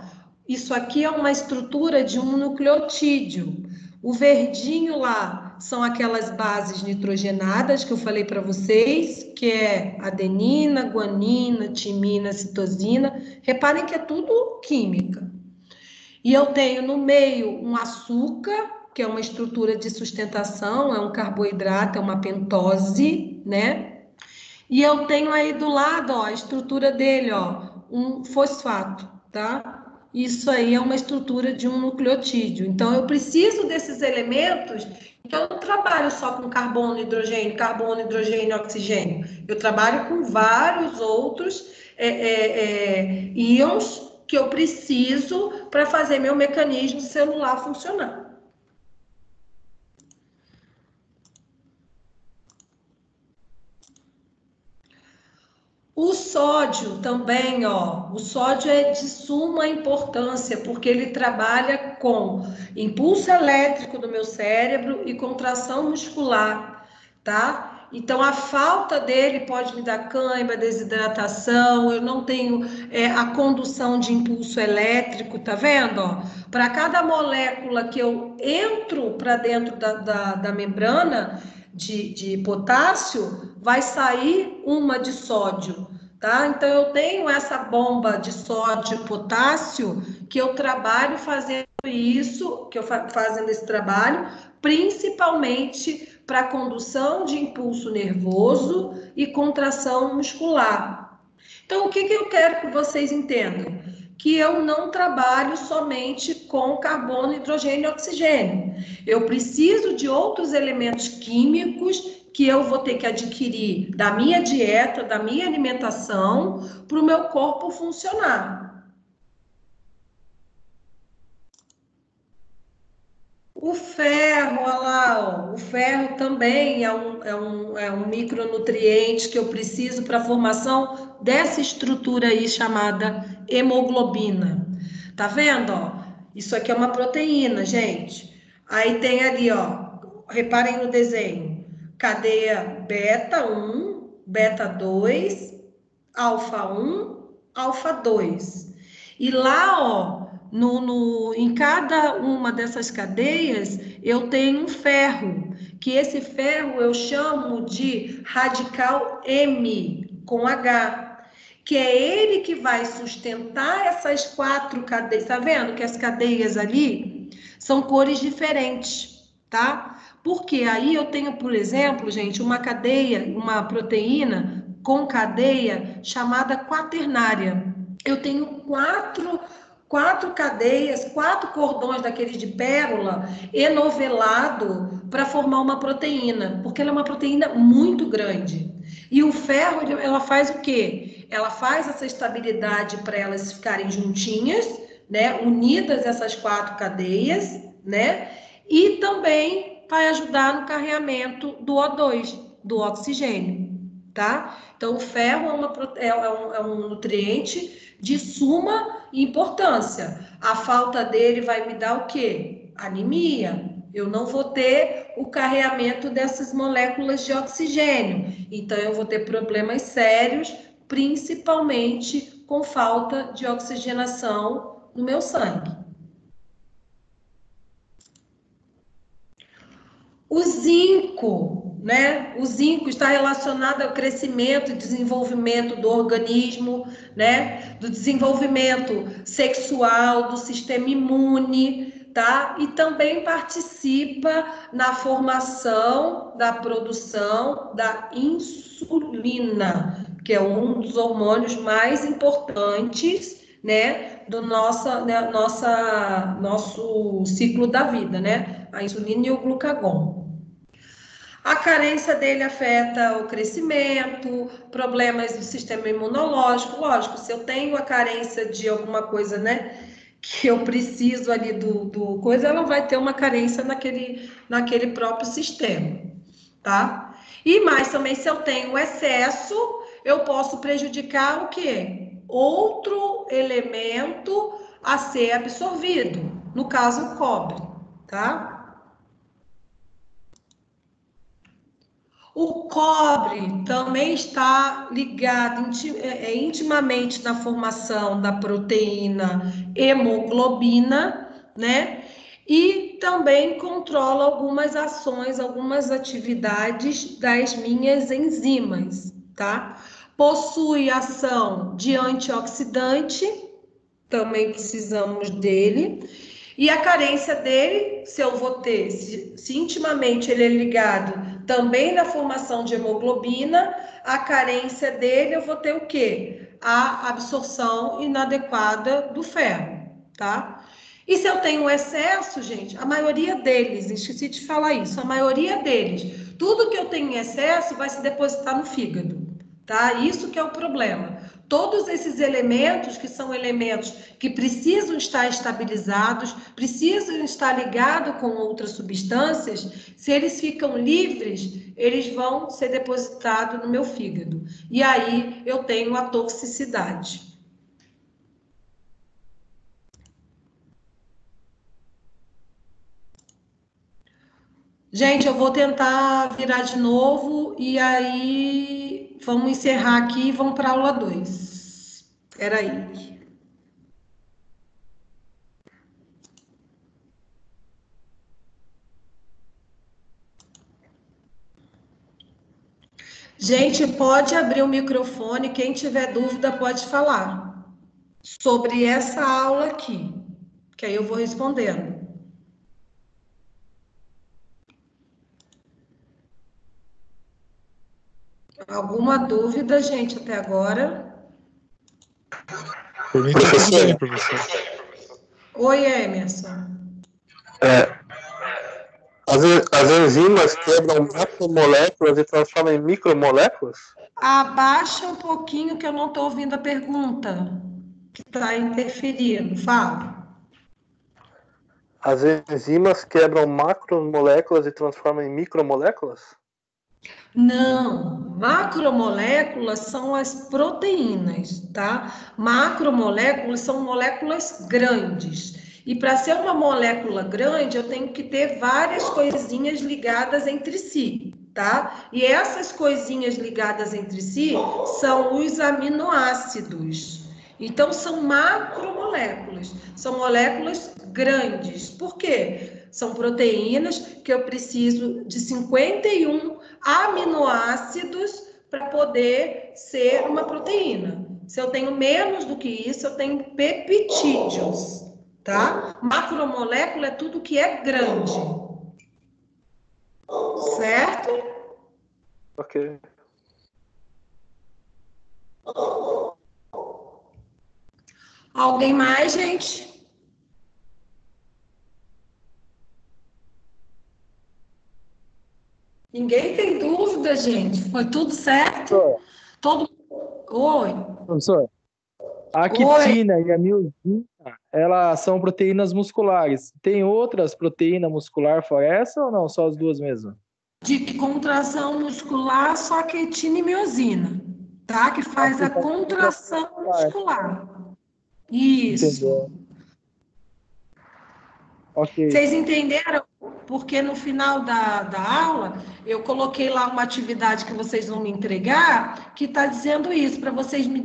isso aqui é uma estrutura de um nucleotídeo. O verdinho lá são aquelas bases nitrogenadas que eu falei para vocês, que é adenina, guanina, timina, citosina. Reparem que é tudo química. E eu tenho no meio um açúcar, que é uma estrutura de sustentação, é um carboidrato, é uma pentose, né? E eu tenho aí do lado, ó, a estrutura dele, ó, um fosfato, tá? Isso aí é uma estrutura de um nucleotídeo. Então, eu preciso desses elementos. Então, eu não trabalho só com carbono, hidrogênio, oxigênio. Eu trabalho com vários outros íons que eu preciso para fazer meu mecanismo celular funcionar. O sódio também, ó, o sódio é de suma importância, porque ele trabalha com impulso elétrico do meu cérebro e contração muscular, tá? Então, a falta dele pode me dar cãibra, desidratação, eu não tenho a condução de impulso elétrico, tá vendo? Para cada molécula que eu entro para dentro da membrana de potássio, vai sair uma de sódio, tá? Então, eu tenho essa bomba de sódio e potássio que eu trabalho fazendo isso, que eu fazendo esse trabalho, principalmente para condução de impulso nervoso e contração muscular. Então, o que eu quero que vocês entendam? Que eu não trabalho somente com carbono, hidrogênio e oxigênio. Eu preciso de outros elementos químicos que eu vou ter que adquirir da minha dieta, da minha alimentação, para o meu corpo funcionar. O ferro, olha lá, ó, o ferro também é um micronutriente que eu preciso para a formação dessa estrutura aí chamada hemoglobina. Tá vendo, ó? Isso aqui é uma proteína, gente. Aí tem ali, ó, reparem no desenho, cadeia beta 1, beta 2, alfa 1, alfa 2. E lá, ó, em cada uma dessas cadeias, eu tenho um ferro, que esse ferro eu chamo de radical M, com H, que é ele que vai sustentar essas 4 cadeias. Tá vendo que as cadeias ali são cores diferentes, tá? Porque aí eu tenho, por exemplo, gente, uma cadeia, uma proteína com cadeia chamada quaternária. Eu tenho quatro cadeias, 4 cordões daqueles de pérola enovelado para formar uma proteína, porque ela é uma proteína muito grande. E o ferro, ela faz o quê? Ela faz essa estabilidade para elas ficarem juntinhas, né? Unidas essas 4 cadeias, né? E também vai ajudar no carreamento do O2, do oxigênio, tá? Então, o ferro é um nutriente de suma importância. A falta dele vai me dar o quê? Anemia. Eu não vou ter o carreamento dessas moléculas de oxigênio. Então, eu vou ter problemas sérios, principalmente com falta de oxigenação no meu sangue. O zinco, né? O zinco está relacionado ao crescimento e desenvolvimento do organismo, né? Do desenvolvimento sexual, do sistema imune, tá? E também participa na formação da produção da insulina, que é um dos hormônios mais importantes, né, do nosso ciclo da vida, né? A insulina e o glucagon. A carência dele afeta o crescimento, problemas do sistema imunológico. Lógico, se eu tenho a carência de alguma coisa, né, que eu preciso ali do coisa, ela vai ter uma carência naquele próprio sistema, tá? E mais também, se eu tenho excesso, eu posso prejudicar o quê? Outro elemento a ser absorvido, no caso, o cobre, tá? O cobre também está ligado intimamente na formação da proteína hemoglobina, né? E também controla algumas ações, algumas atividades das minhas enzimas, tá? Possui ação de antioxidante, também precisamos dele. E a carência dele, se eu vou ter, se intimamente ele é ligado também na formação de hemoglobina, a carência dele eu vou ter o quê? A absorção inadequada do ferro, tá? E se eu tenho excesso, gente, a maioria deles, esqueci de falar isso, a maioria deles, tudo que eu tenho em excesso vai se depositar no fígado, tá? Isso que é o problema. Todos esses elementos, que são elementos que precisam estar estabilizados, precisam estar ligados com outras substâncias, se eles ficam livres, eles vão ser depositados no meu fígado. E aí eu tenho a toxicidade. Gente, eu vou tentar virar de novo e aí vamos encerrar aqui e vamos para a aula 2. Espera aí. Gente, pode abrir o microfone, quem tiver dúvida pode falar sobre essa aula aqui, que aí eu vou respondendo. Alguma dúvida, gente, até agora? Por mim tá tudo bem, professor. Oi, Emerson. As enzimas quebram macromoléculas e transformam em micromoléculas? Abaixa um pouquinho que eu não estou ouvindo a pergunta, que está interferindo. Fala. As enzimas quebram macromoléculas e transformam em micromoléculas? Não, macromoléculas são as proteínas, tá? Macromoléculas são moléculas grandes. E para ser uma molécula grande, eu tenho que ter várias coisinhas ligadas entre si, tá? E essas coisinhas ligadas entre si são os aminoácidos. Então, são macromoléculas, são moléculas grandes. Por quê? São proteínas que eu preciso de 51 aminoácidos para poder ser uma proteína. Se eu tenho menos do que isso, eu tenho peptídeos, tá? Macromolécula é tudo que é grande. Certo? Ok. Alguém mais, gente? Ninguém tem dúvida, gente? Foi tudo certo? Professor, Todo... Oi. professor, a actina e a miosina, elas são proteínas musculares. Tem outras proteínas musculares fora essa ou não? Só as duas mesmo? De contração muscular, só quetina e miosina, tá? Que faz a contração muscular. Isso. Entendeu? Ok. Vocês entenderam? Porque no final da aula, eu coloquei lá uma atividade que vocês vão me entregar, que está dizendo isso, para vocês me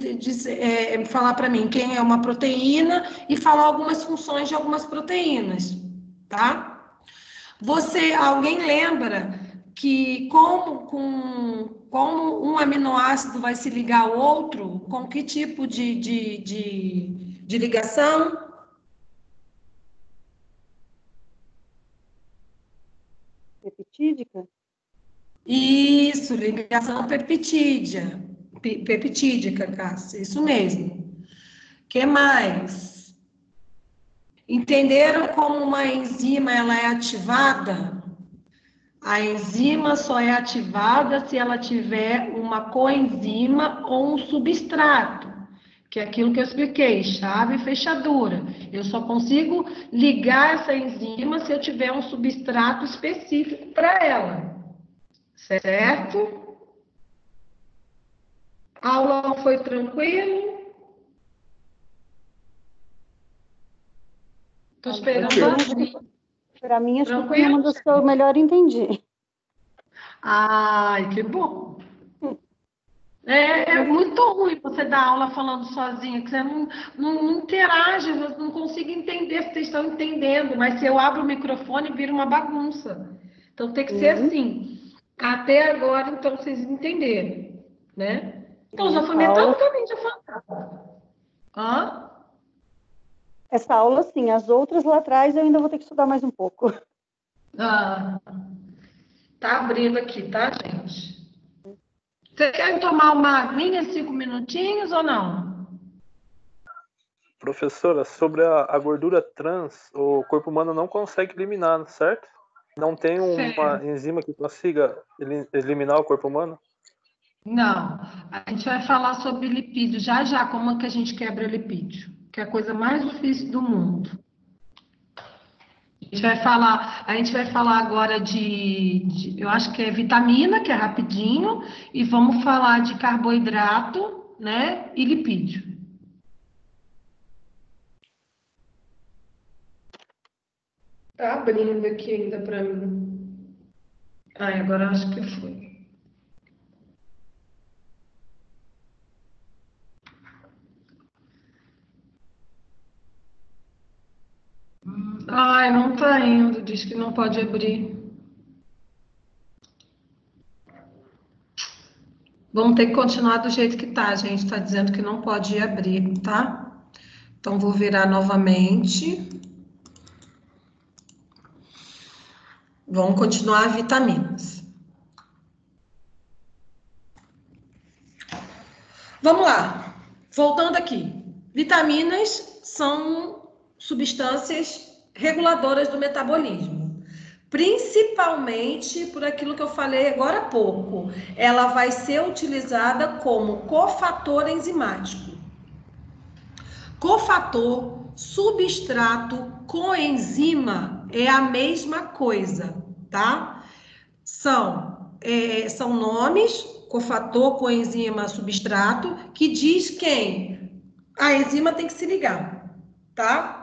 falar para mim quem é uma proteína e falar algumas funções de algumas proteínas, tá? Alguém lembra que como um aminoácido vai se ligar ao outro? Com que tipo de ligação? peptídica? Isso, ligação peptídica, Cássia, isso mesmo. O que mais? Entenderam como uma enzima ela é ativada? A enzima só é ativada se ela tiver uma coenzima ou um substrato, que é aquilo que eu expliquei, chave e fechadura. Eu só consigo ligar essa enzima se eu tiver um substrato específico para ela. Certo? A aula foi tranquila? Estou esperando assim. Para mim, acho que foi uma das que eu melhor entendi. Ai, que bom. É muito ruim você dar aula falando sozinha, que você não interage, você não consigo entender se vocês estão entendendo, mas se eu abro o microfone, vira uma bagunça. Então tem que ser assim. Até agora, então, vocês entenderam, né? Então, os alfabetados também já falaram. Hã? Essa aula, sim. As outras lá atrás, eu ainda vou ter que estudar mais um pouco. Ah, tá abrindo aqui, tá, gente? Vocês querem tomar uma aguinha, 5 minutinhos ou não? Professora, sobre a gordura trans, o corpo humano não consegue eliminar, certo? Não tem uma enzima que consiga eliminar o corpo humano? Não. A gente vai falar sobre lipídio já, como é que a gente quebra lipídio, que é a coisa mais difícil do mundo. A gente vai falar agora eu acho que é vitamina, que é rapidinho, e vamos falar de carboidrato, né, e lipídio. Tá abrindo aqui ainda para mim. Agora acho que foi. Não tá indo, diz que não pode abrir. Vamos ter que continuar do jeito que tá, gente. Tá dizendo que não pode abrir, tá? Então, vou virar novamente. Vamos continuar vitaminas. Vamos lá. Voltando aqui. Vitaminas são substâncias reguladoras do metabolismo. Principalmente por aquilo que eu falei agora há pouco. Ela vai ser utilizada como cofator enzimático. Cofator, substrato, coenzima é a mesma coisa, tá? São nomes, cofator, coenzima, substrato, que diz quem a enzima tem que se ligar, tá?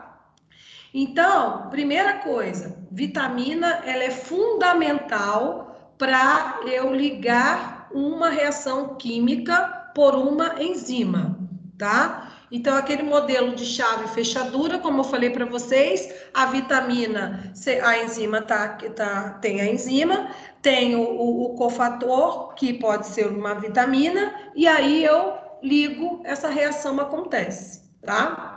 Então, primeira coisa, vitamina, ela é fundamental para eu ligar uma reação química por uma enzima, tá? Então, aquele modelo de chave e fechadura, como eu falei para vocês, a vitamina, a enzima tem a enzima, tem o cofator, que pode ser uma vitamina, e aí eu ligo, essa reação acontece, tá?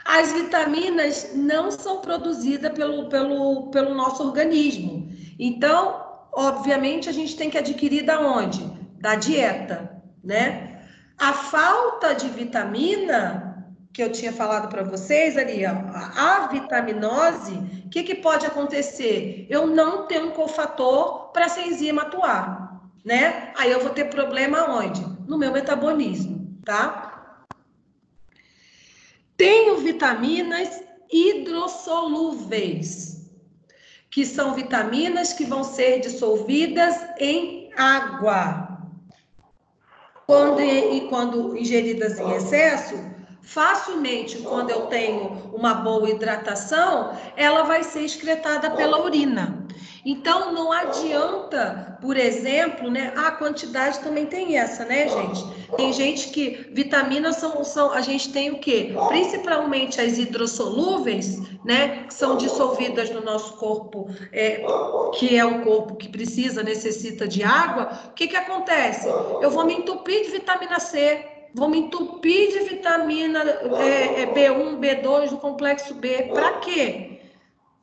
As vitaminas não são produzidas pelo nosso organismo. Então, obviamente, a gente tem que adquirir da onde? Da dieta, né? A falta de vitamina, que eu tinha falado para vocês ali, ó, a vitaminose, o que pode acontecer? Eu não tenho um cofator para essa enzima atuar, né? Aí eu vou ter problema onde? No meu metabolismo, tá? Tenho vitaminas hidrossolúveis, que são vitaminas que vão ser dissolvidas em água. Quando ingeridas em excesso, facilmente, quando eu tenho uma boa hidratação, ela vai ser excretada pela urina. Então, não adianta, por exemplo, né? A quantidade também tem essa, né, gente? Tem gente que vitaminas a gente tem o quê? Principalmente as hidrossolúveis, né? Que são dissolvidas no nosso corpo, que é um corpo que necessita de água. O que acontece? Eu vou me entupir de vitamina C, vou me entupir de vitamina B1, B2, do complexo B. Para quê?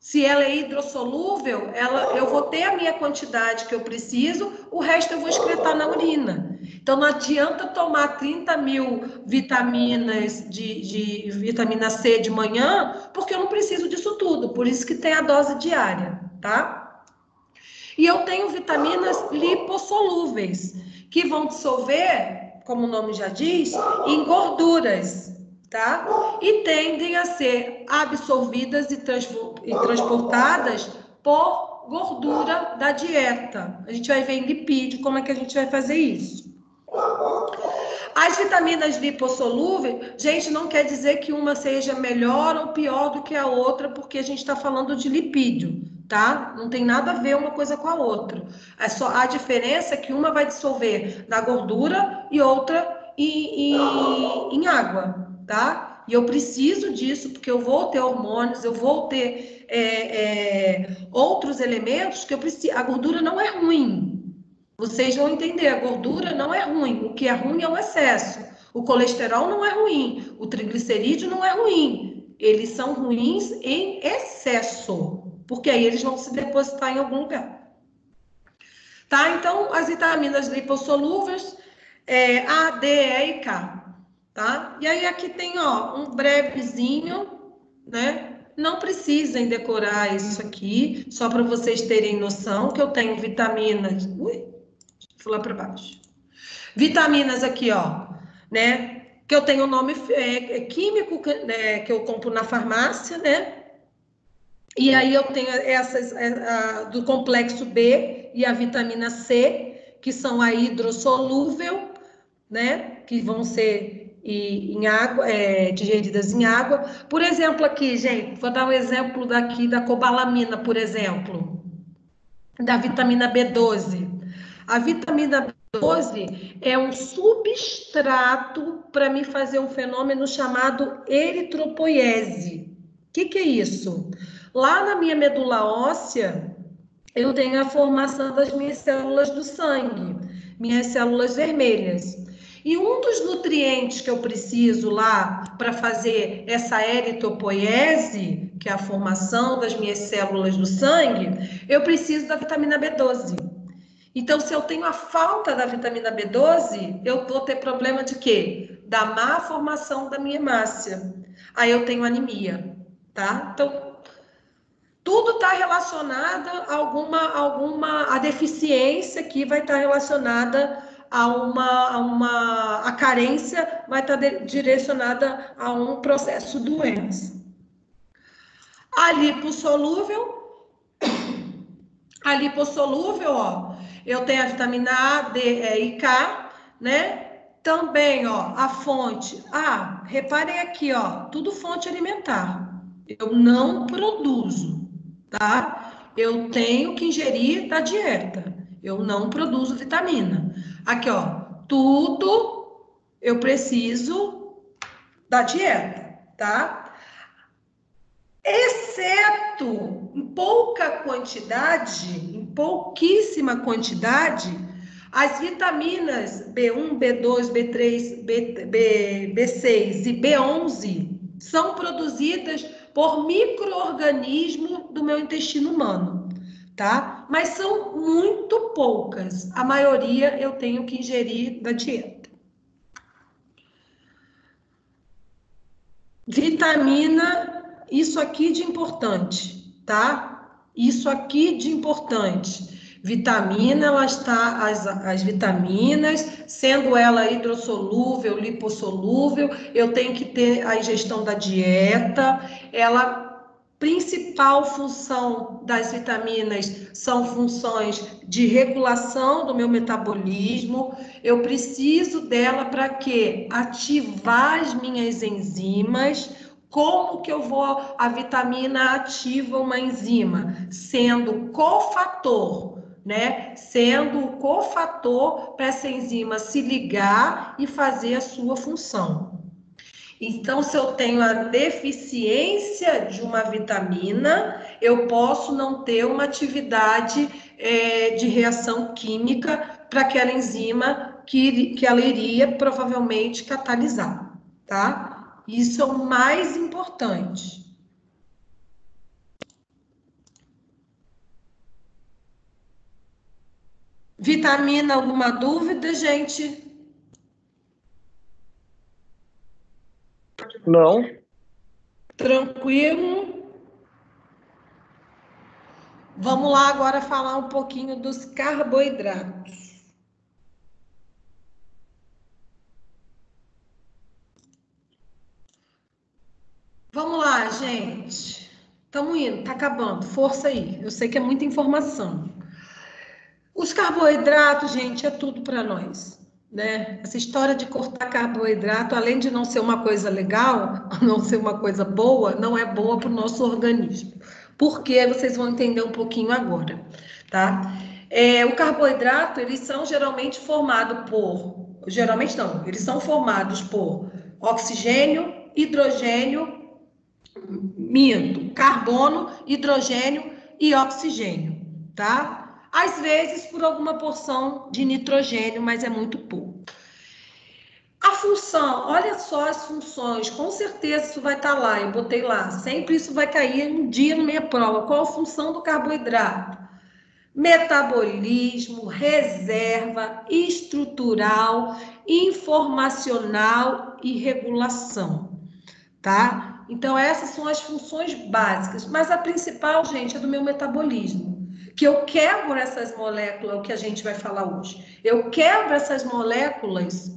Se ela é hidrossolúvel, eu vou ter a minha quantidade que eu preciso, o resto eu vou excretar na urina. Então, não adianta tomar 30.000 vitaminas de vitamina C de manhã, porque eu não preciso disso tudo. Por isso que tem a dose diária, tá? E eu tenho vitaminas lipossolúveis, que vão dissolver, como o nome já diz, em gorduras, tá? E tendem a ser absorvidas e transportadas por gordura da dieta. A gente vai ver em lipídio como é que a gente vai fazer isso. As vitaminas lipossolúveis, gente, não quer dizer que uma seja melhor ou pior do que a outra, porque a gente está falando de lipídio, tá? Não tem nada a ver uma coisa com a outra. A diferença é que uma vai dissolver na gordura e outra em água, tá? E eu preciso disso, porque eu vou ter hormônios, eu vou ter outros elementos que eu preciso. A gordura não é ruim. Vocês vão entender, a gordura não é ruim. O que é ruim é o excesso. O colesterol não é ruim. O triglicerídeo não é ruim. Eles são ruins em excesso, porque aí eles vão se depositar em algum lugar. Tá? Então, as vitaminas lipossolúveis, A, D, E e K. Tá? E aí aqui tem, ó, um brevezinho, né? Não precisem decorar isso aqui, só para vocês terem noção que eu tenho vitaminas... Ui, deixa eu lá para baixo. Vitaminas aqui, ó, né? Que eu tenho o nome químico, né, que eu compro na farmácia, né? E aí eu tenho essas do complexo B e a vitamina C, que são a hidrossolúvel, né? Que vão ser em água, digeridas em água. Por exemplo, aqui, gente, vou dar um exemplo daqui da cobalamina, por exemplo, da vitamina B12. A vitamina B12 é um substrato para me fazer um fenômeno chamado eritropoiese. O que é isso? Lá na minha medula óssea, eu tenho a formação das minhas células do sangue, minhas células vermelhas. E um dos nutrientes que eu preciso lá para fazer essa eritropoiese, que é a formação das minhas células do sangue, eu preciso da vitamina B12. Então, se eu tenho a falta da vitamina B12, eu vou ter problema de quê? Da má formação da minha hemácia. Aí eu tenho anemia, tá? Então, tudo está relacionado a deficiência que vai estar relacionada a carência vai estar direcionada a um processo de doença. A lipossolúvel, ó, eu tenho a vitamina A, D, E e K, né? Também, ó, a fonte. Reparem aqui, ó, tudo fonte alimentar. Eu não produzo, tá? Eu tenho que ingerir da dieta. Eu não produzo vitamina. Aqui, ó, tudo eu preciso da dieta, tá? Exceto em pouca quantidade, em pouquíssima quantidade, as vitaminas B1, B2, B3, B6 e B11 são produzidas por micro-organismos do meu intestino humano, tá? Mas são muito poucas. A maioria eu tenho que ingerir da dieta. Vitamina, isso aqui de importante, tá? Isso aqui de importante. Vitamina, ela está, as vitaminas, sendo ela hidrossolúvel, lipossolúvel, eu tenho que ter a ingestão da dieta. Principal função das vitaminas são funções de regulação do meu metabolismo. Eu preciso dela para quê? Ativar as minhas enzimas. Como que a vitamina ativa uma enzima? Sendo cofator, né? Sendo o cofator para essa enzima se ligar e fazer a sua função. Então, se eu tenho a deficiência de uma vitamina, eu posso não ter uma atividade de reação química para aquela enzima que ela iria provavelmente catalisar, tá? Isso é o mais importante. Vitamina, alguma dúvida, gente? Não. Tranquilo? Vamos lá agora falar um pouquinho dos carboidratos. Vamos lá, gente. Estamos indo, tá acabando. Força aí. Eu sei que é muita informação. Os carboidratos, gente, é tudo para nós, né? Essa história de cortar carboidrato, além de não ser uma coisa legal, não ser uma coisa boa, não é boa para o nosso organismo. Por quê? Vocês vão entender um pouquinho agora, tá? O carboidrato, eles são geralmente formados por... Geralmente não, eles são formados por oxigênio, hidrogênio, carbono, hidrogênio e oxigênio, tá? Às vezes por alguma porção de nitrogênio, mas é muito pouco. A função, olha só as funções, com certeza isso vai estar lá, eu botei lá, sempre isso vai cair um dia na minha prova. Qual a função do carboidrato? Metabolismo, reserva, estrutural, informacional e regulação, tá? Então, essas são as funções básicas, mas a principal, gente, é do meu metabolismo, que eu quebro essas moléculas, o que a gente vai falar hoje. Eu quebro essas moléculas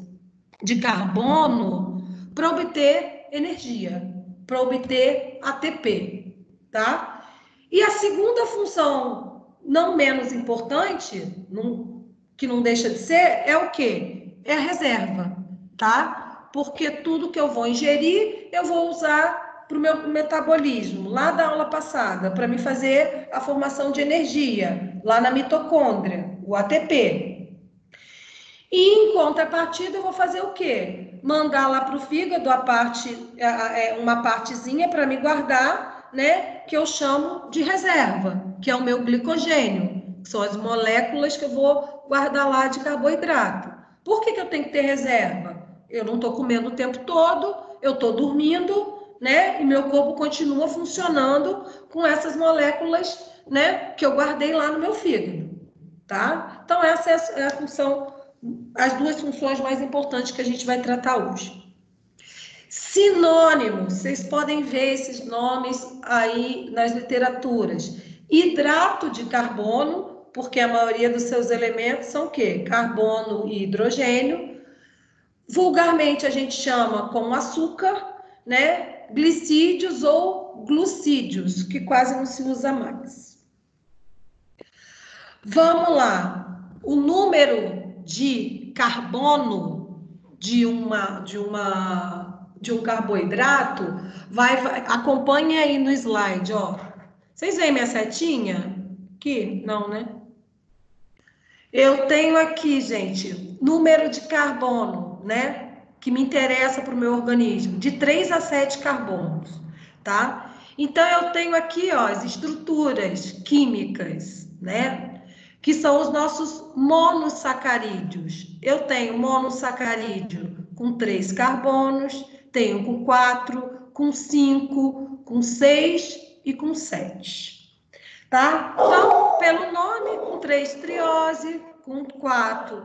de carbono para obter energia, para obter ATP, tá? E a segunda função, não menos importante, que não deixa de ser, é o quê? É a reserva, tá? Porque tudo que eu vou ingerir, eu vou usar para o meu metabolismo, lá da aula passada, para me fazer a formação de energia, lá na mitocôndria, o ATP. E em contrapartida, eu vou fazer o quê? Mandar lá para o fígado uma partezinha para me guardar, né? Que eu chamo de reserva, que é o meu glicogênio, que são as moléculas que eu vou guardar lá de carboidrato. Por que eu tenho que ter reserva? Eu não estou comendo o tempo todo, eu estou dormindo, né? E meu corpo continua funcionando com essas moléculas, né? Que eu guardei lá no meu fígado, tá? Então, essa é a função, as duas funções mais importantes que a gente vai tratar hoje. Sinônimos, vocês podem ver esses nomes aí nas literaturas. Hidrato de carbono, porque a maioria dos seus elementos são o quê? Carbono e hidrogênio. Vulgarmente a gente chama como açúcar, né? Glicídios ou glucídios, que quase não se usa mais. Vamos lá. O número de carbono de um carboidrato acompanha aí no slide, ó. Vocês veem minha setinha? Aqui? Não, né? Eu tenho aqui, gente, número de carbono, né? Que me interessa para o meu organismo, de 3 a 7 carbonos, tá? Então, eu tenho aqui, ó, as estruturas químicas, né? Que são os nossos monossacarídeos. Eu tenho monossacarídeo com 3 carbonos, tenho com 4, com 5, com 6 e com 7. Tá? Então, pelo nome, com 3 triose, com 4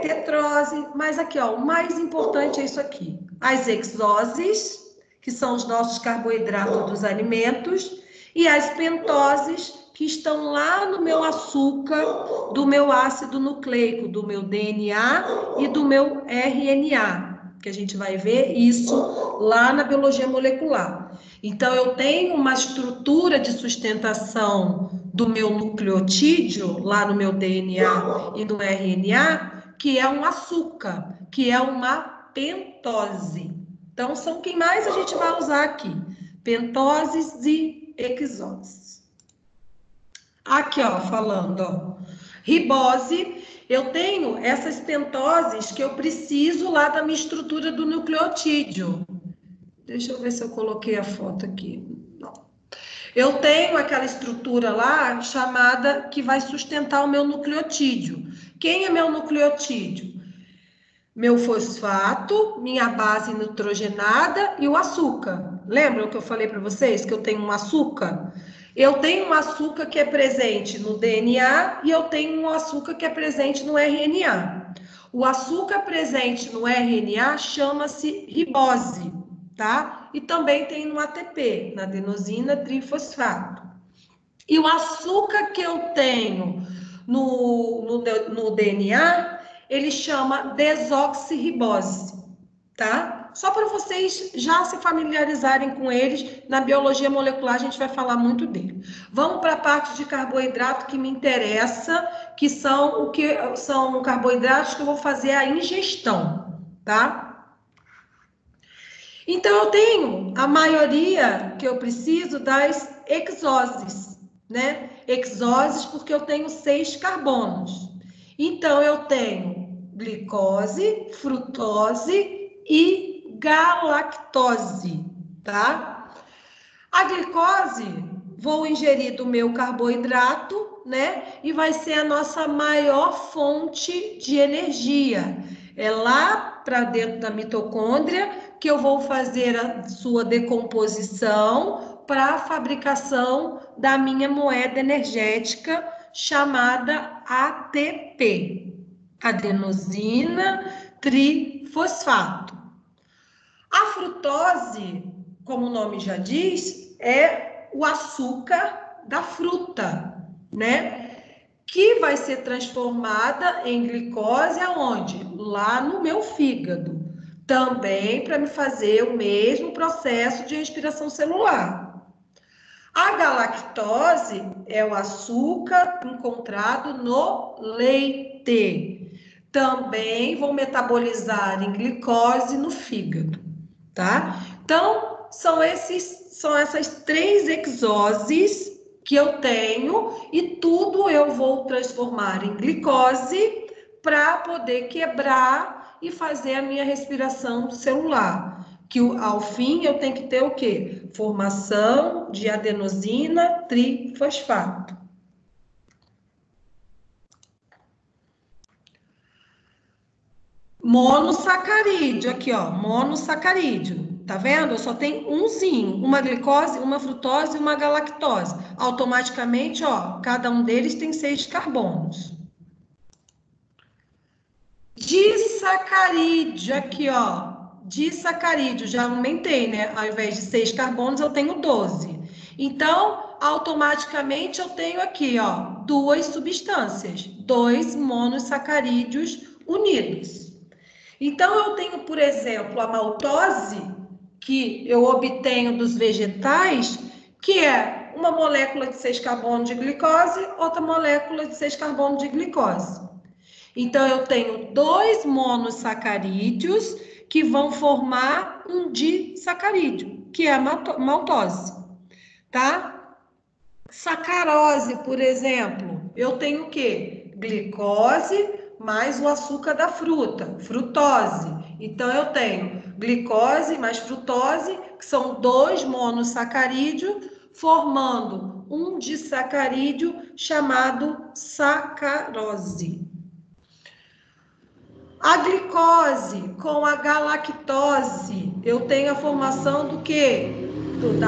tetrose, mas aqui, ó, o mais importante é isso aqui. As hexoses, que são os nossos carboidratos dos alimentos, e as pentoses, que estão lá no meu açúcar, do meu ácido nucleico, do meu DNA e do meu RNA, que a gente vai ver isso lá na biologia molecular. Então, eu tenho uma estrutura de sustentação do meu nucleotídeo, lá no meu DNA e no RNA, que é um açúcar, que é uma pentose. Então, são quem mais a gente vai usar aqui. Pentoses e hexoses. Aqui, ó, falando, ó. Ribose, eu tenho essas pentoses que eu preciso lá da minha estrutura do nucleotídeo. Deixa eu ver se eu coloquei a foto aqui. Não. Eu tenho aquela estrutura lá chamada que vai sustentar o meu nucleotídeo. Quem é meu nucleotídeo? Meu fosfato, minha base nitrogenada e o açúcar. Lembram que eu falei para vocês que eu tenho um açúcar? Eu tenho um açúcar que é presente no DNA e eu tenho um açúcar que é presente no RNA. O açúcar presente no RNA chama-se ribose, tá? E também tem no ATP, na adenosina trifosfato. E o açúcar que eu tenho no DNA, ele chama desoxirribose, tá? Só para vocês já se familiarizarem com eles, na biologia molecular a gente vai falar muito dele. Vamos para a parte de carboidrato que me interessa, que são carboidratos que eu vou fazer a ingestão, tá? Então eu tenho a maioria que eu preciso das hexoses, né? Hexoses porque eu tenho 6 carbonos. Então eu tenho glicose, frutose e galactose, tá? A glicose, vou ingerir do meu carboidrato, né? E vai ser a nossa maior fonte de energia. É lá para dentro da mitocôndria que eu vou fazer a sua decomposição para a fabricação da minha moeda energética chamada ATP, adenosina trifosfato. A frutose, como o nome já diz, é o açúcar da fruta, né? Que vai ser transformada em glicose aonde? Lá no meu fígado. Também para me fazer o mesmo processo de respiração celular. A galactose é o açúcar encontrado no leite. Também vou metabolizar em glicose no fígado, tá? Então, são essas 3 hexoses que eu tenho e tudo eu vou transformar em glicose para poder quebrar e fazer a minha respiração celular. Que ao fim eu tenho que ter o quê? Formação de adenosina trifosfato. Monossacarídeo, aqui ó, monossacarídeo, tá vendo? Eu só tenho umzinho, uma glicose, uma frutose e uma galactose. Automaticamente, ó, cada um deles tem 6 carbonos. Disacarídeo, aqui ó, disacarídeo, já aumentei, né? Ao invés de 6 carbonos, eu tenho 12. Então, automaticamente eu tenho aqui, ó, 2 substâncias, 2 monossacarídeos unidos. Então, eu tenho, por exemplo, a maltose, que eu obtenho dos vegetais, que é uma molécula de 6 carbonos de glicose, outra molécula de 6 carbonos de glicose. Então, eu tenho 2 monossacarídeos que vão formar um disacarídeo, que é a maltose, tá? Sacarose, por exemplo, eu tenho o quê? Glicose mais o açúcar da fruta, frutose. Então, eu tenho glicose mais frutose, que são 2 monossacarídeos, formando um disacarídeo chamado sacarose. A glicose com a galactose, eu tenho a formação do quê? Do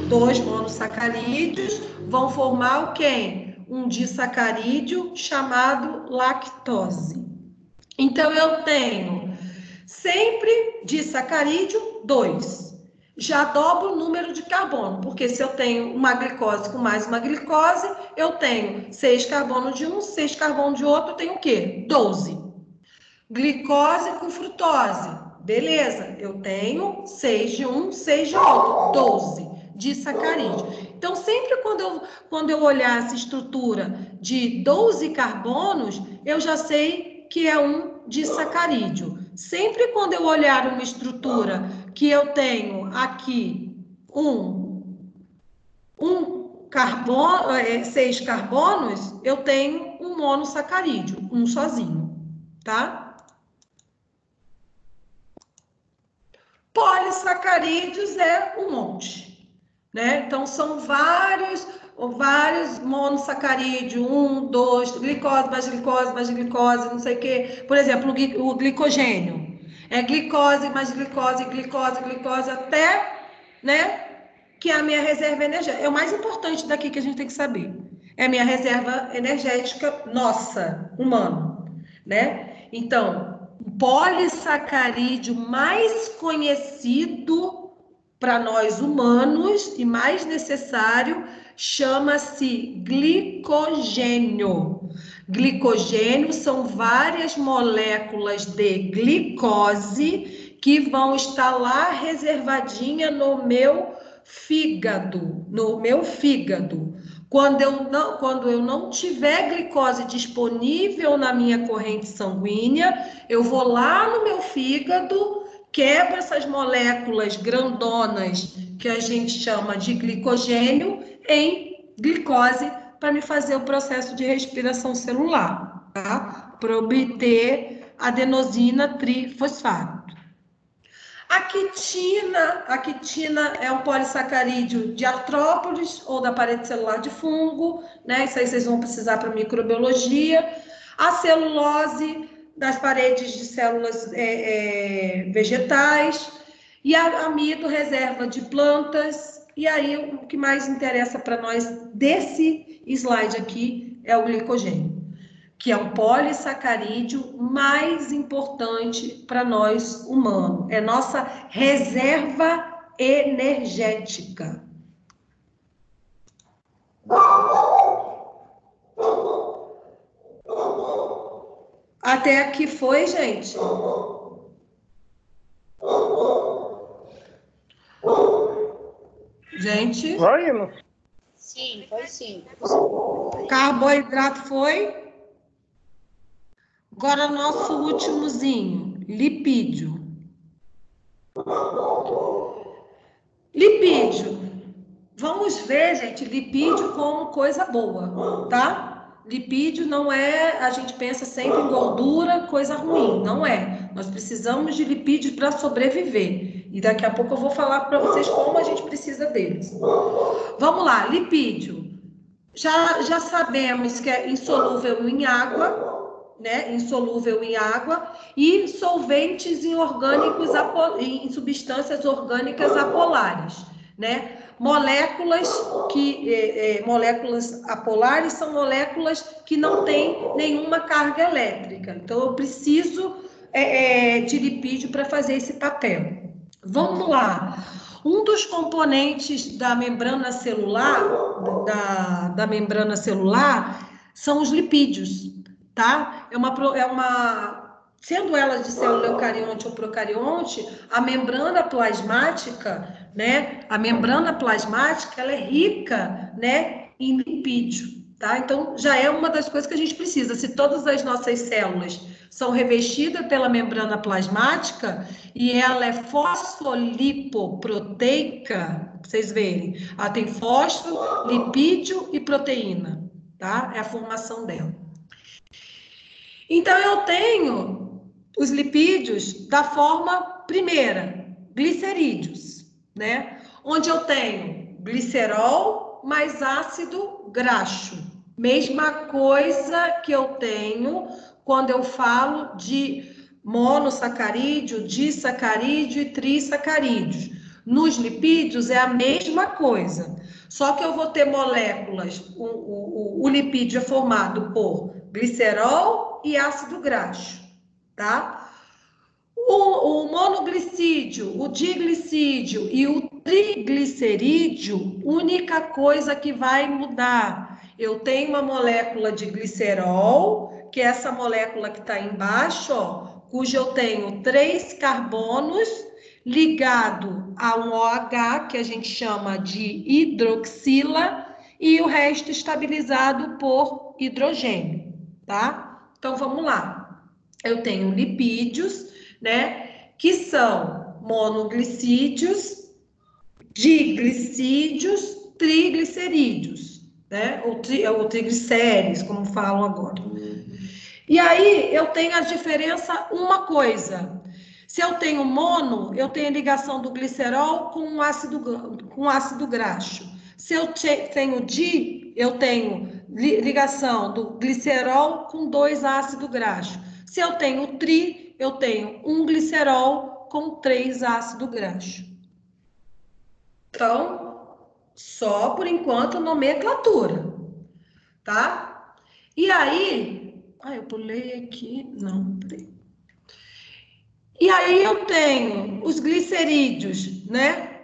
2 monossacarídeos, vão formar o quê? Um disacarídeo chamado lactose. Então, eu tenho sempre disacarídeo 2. Já dobro o número de carbono, porque se eu tenho uma glicose com mais uma glicose, eu tenho 6 carbonos de um, 6 carbonos de outro, eu tenho o quê? 12. Glicose com frutose, beleza, eu tenho 6 de um, 6 de outro, 12 disacarídeo. Então, sempre quando eu olhar essa estrutura de 12 carbonos, eu já sei que é um disacarídeo. Sempre quando eu olhar uma estrutura que eu tenho aqui carbono, 6 carbonos, eu tenho um monossacarídeo, um sozinho, tá? Polissacarídeos é um monte, né? Então, são vários monossacarídeos, 1, 2, glicose, mais glicose, não sei o quê. Por exemplo, o glicogênio. É glicose, mais glicose, até, né, que é a minha reserva energética. É o mais importante daqui que a gente tem que saber. É a minha reserva energética nossa, humana, né? Então, o polissacarídeo mais conhecido para nós humanos e mais necessário chama-se glicogênio. Glicogênio são várias moléculas de glicose que vão estar lá reservadinha no meu fígado, Quando eu não tiver glicose disponível na minha corrente sanguínea, eu vou lá no meu fígado, quebro essas moléculas grandonas que a gente chama de glicogênio em glicose para me fazer o processo de respiração celular, tá? Para obter adenosina trifosfato. A quitina é um polissacarídeo de artrópodes ou da parede celular de fungo, né? Isso aí vocês vão precisar para microbiologia. A celulose das paredes de células vegetais. E a amido, reserva de plantas. E aí, o que mais interessa para nós desse slide aqui é o glicogênio, que é o polissacarídeo mais importante para nós humanos. É nossa reserva energética. Até aqui foi, gente? Gente? Vai, Ana. Sim, foi sim. Carboidrato foi? Agora, nosso últimozinho, lipídio. Lipídio. Vamos ver, gente, lipídio como coisa boa, tá? Lipídio não é, a gente pensa sempre em gordura, coisa ruim. Não é. Nós precisamos de lipídios para sobreviver. E daqui a pouco eu vou falar para vocês como a gente precisa deles. Vamos lá, lipídio. Já sabemos que é insolúvel em água, né? Insolúvel em água e solventes em em substâncias orgânicas apolares, né? Moléculas apolares são moléculas que não têm nenhuma carga elétrica. Então, eu preciso de lipídio para fazer esse papel. Vamos lá. Um dos componentes da membrana celular, são os lipídios, tá? Sendo elas de célula eucarionte ou procarionte, a membrana plasmática, né? A membrana plasmática, ela é rica, né, em lipídio, tá? Então, já é uma das coisas que a gente precisa. Se todas as nossas células são revestidas pela membrana plasmática e ela é fosfolipoproteica, vocês verem, ela tem fósforo, lipídio e proteína, tá? É a formação dela. Então, eu tenho os lipídios da forma primeira, glicerídeos, né? Onde eu tenho glicerol mais ácido graxo. Mesma coisa que eu tenho quando eu falo de monossacarídeo, disacarídeo e trissacarídeos. Nos lipídios é a mesma coisa, só que eu vou ter moléculas, o lipídio é formado por glicerol e ácido graxo, tá? O monoglicídio, o diglicídio e o triglicerídeo, única coisa que vai mudar. Eu tenho uma molécula de glicerol, que é essa molécula que está embaixo, ó, cujo eu tenho 3 carbonos ligado a um OH, que a gente chama de hidroxila, e o resto estabilizado por hidrogênio, tá? Então, vamos lá. Eu tenho lipídios, né, que são monoglicídios, diglicídios, triglicerídeos, né, ou triglicéridos, como falam agora. E aí, eu tenho a diferença, uma coisa. Se eu tenho mono, eu tenho a ligação do glicerol com ácido graxo. Se eu tenho di, eu tenho ligação do glicerol com 2 ácidos graxos. Se eu tenho tri, eu tenho um glicerol com 3 ácidos graxos. Então, Só por enquanto nomenclatura, tá? E aí, eu pulei aqui, não, peraí. E aí eu tenho os glicerídeos, né?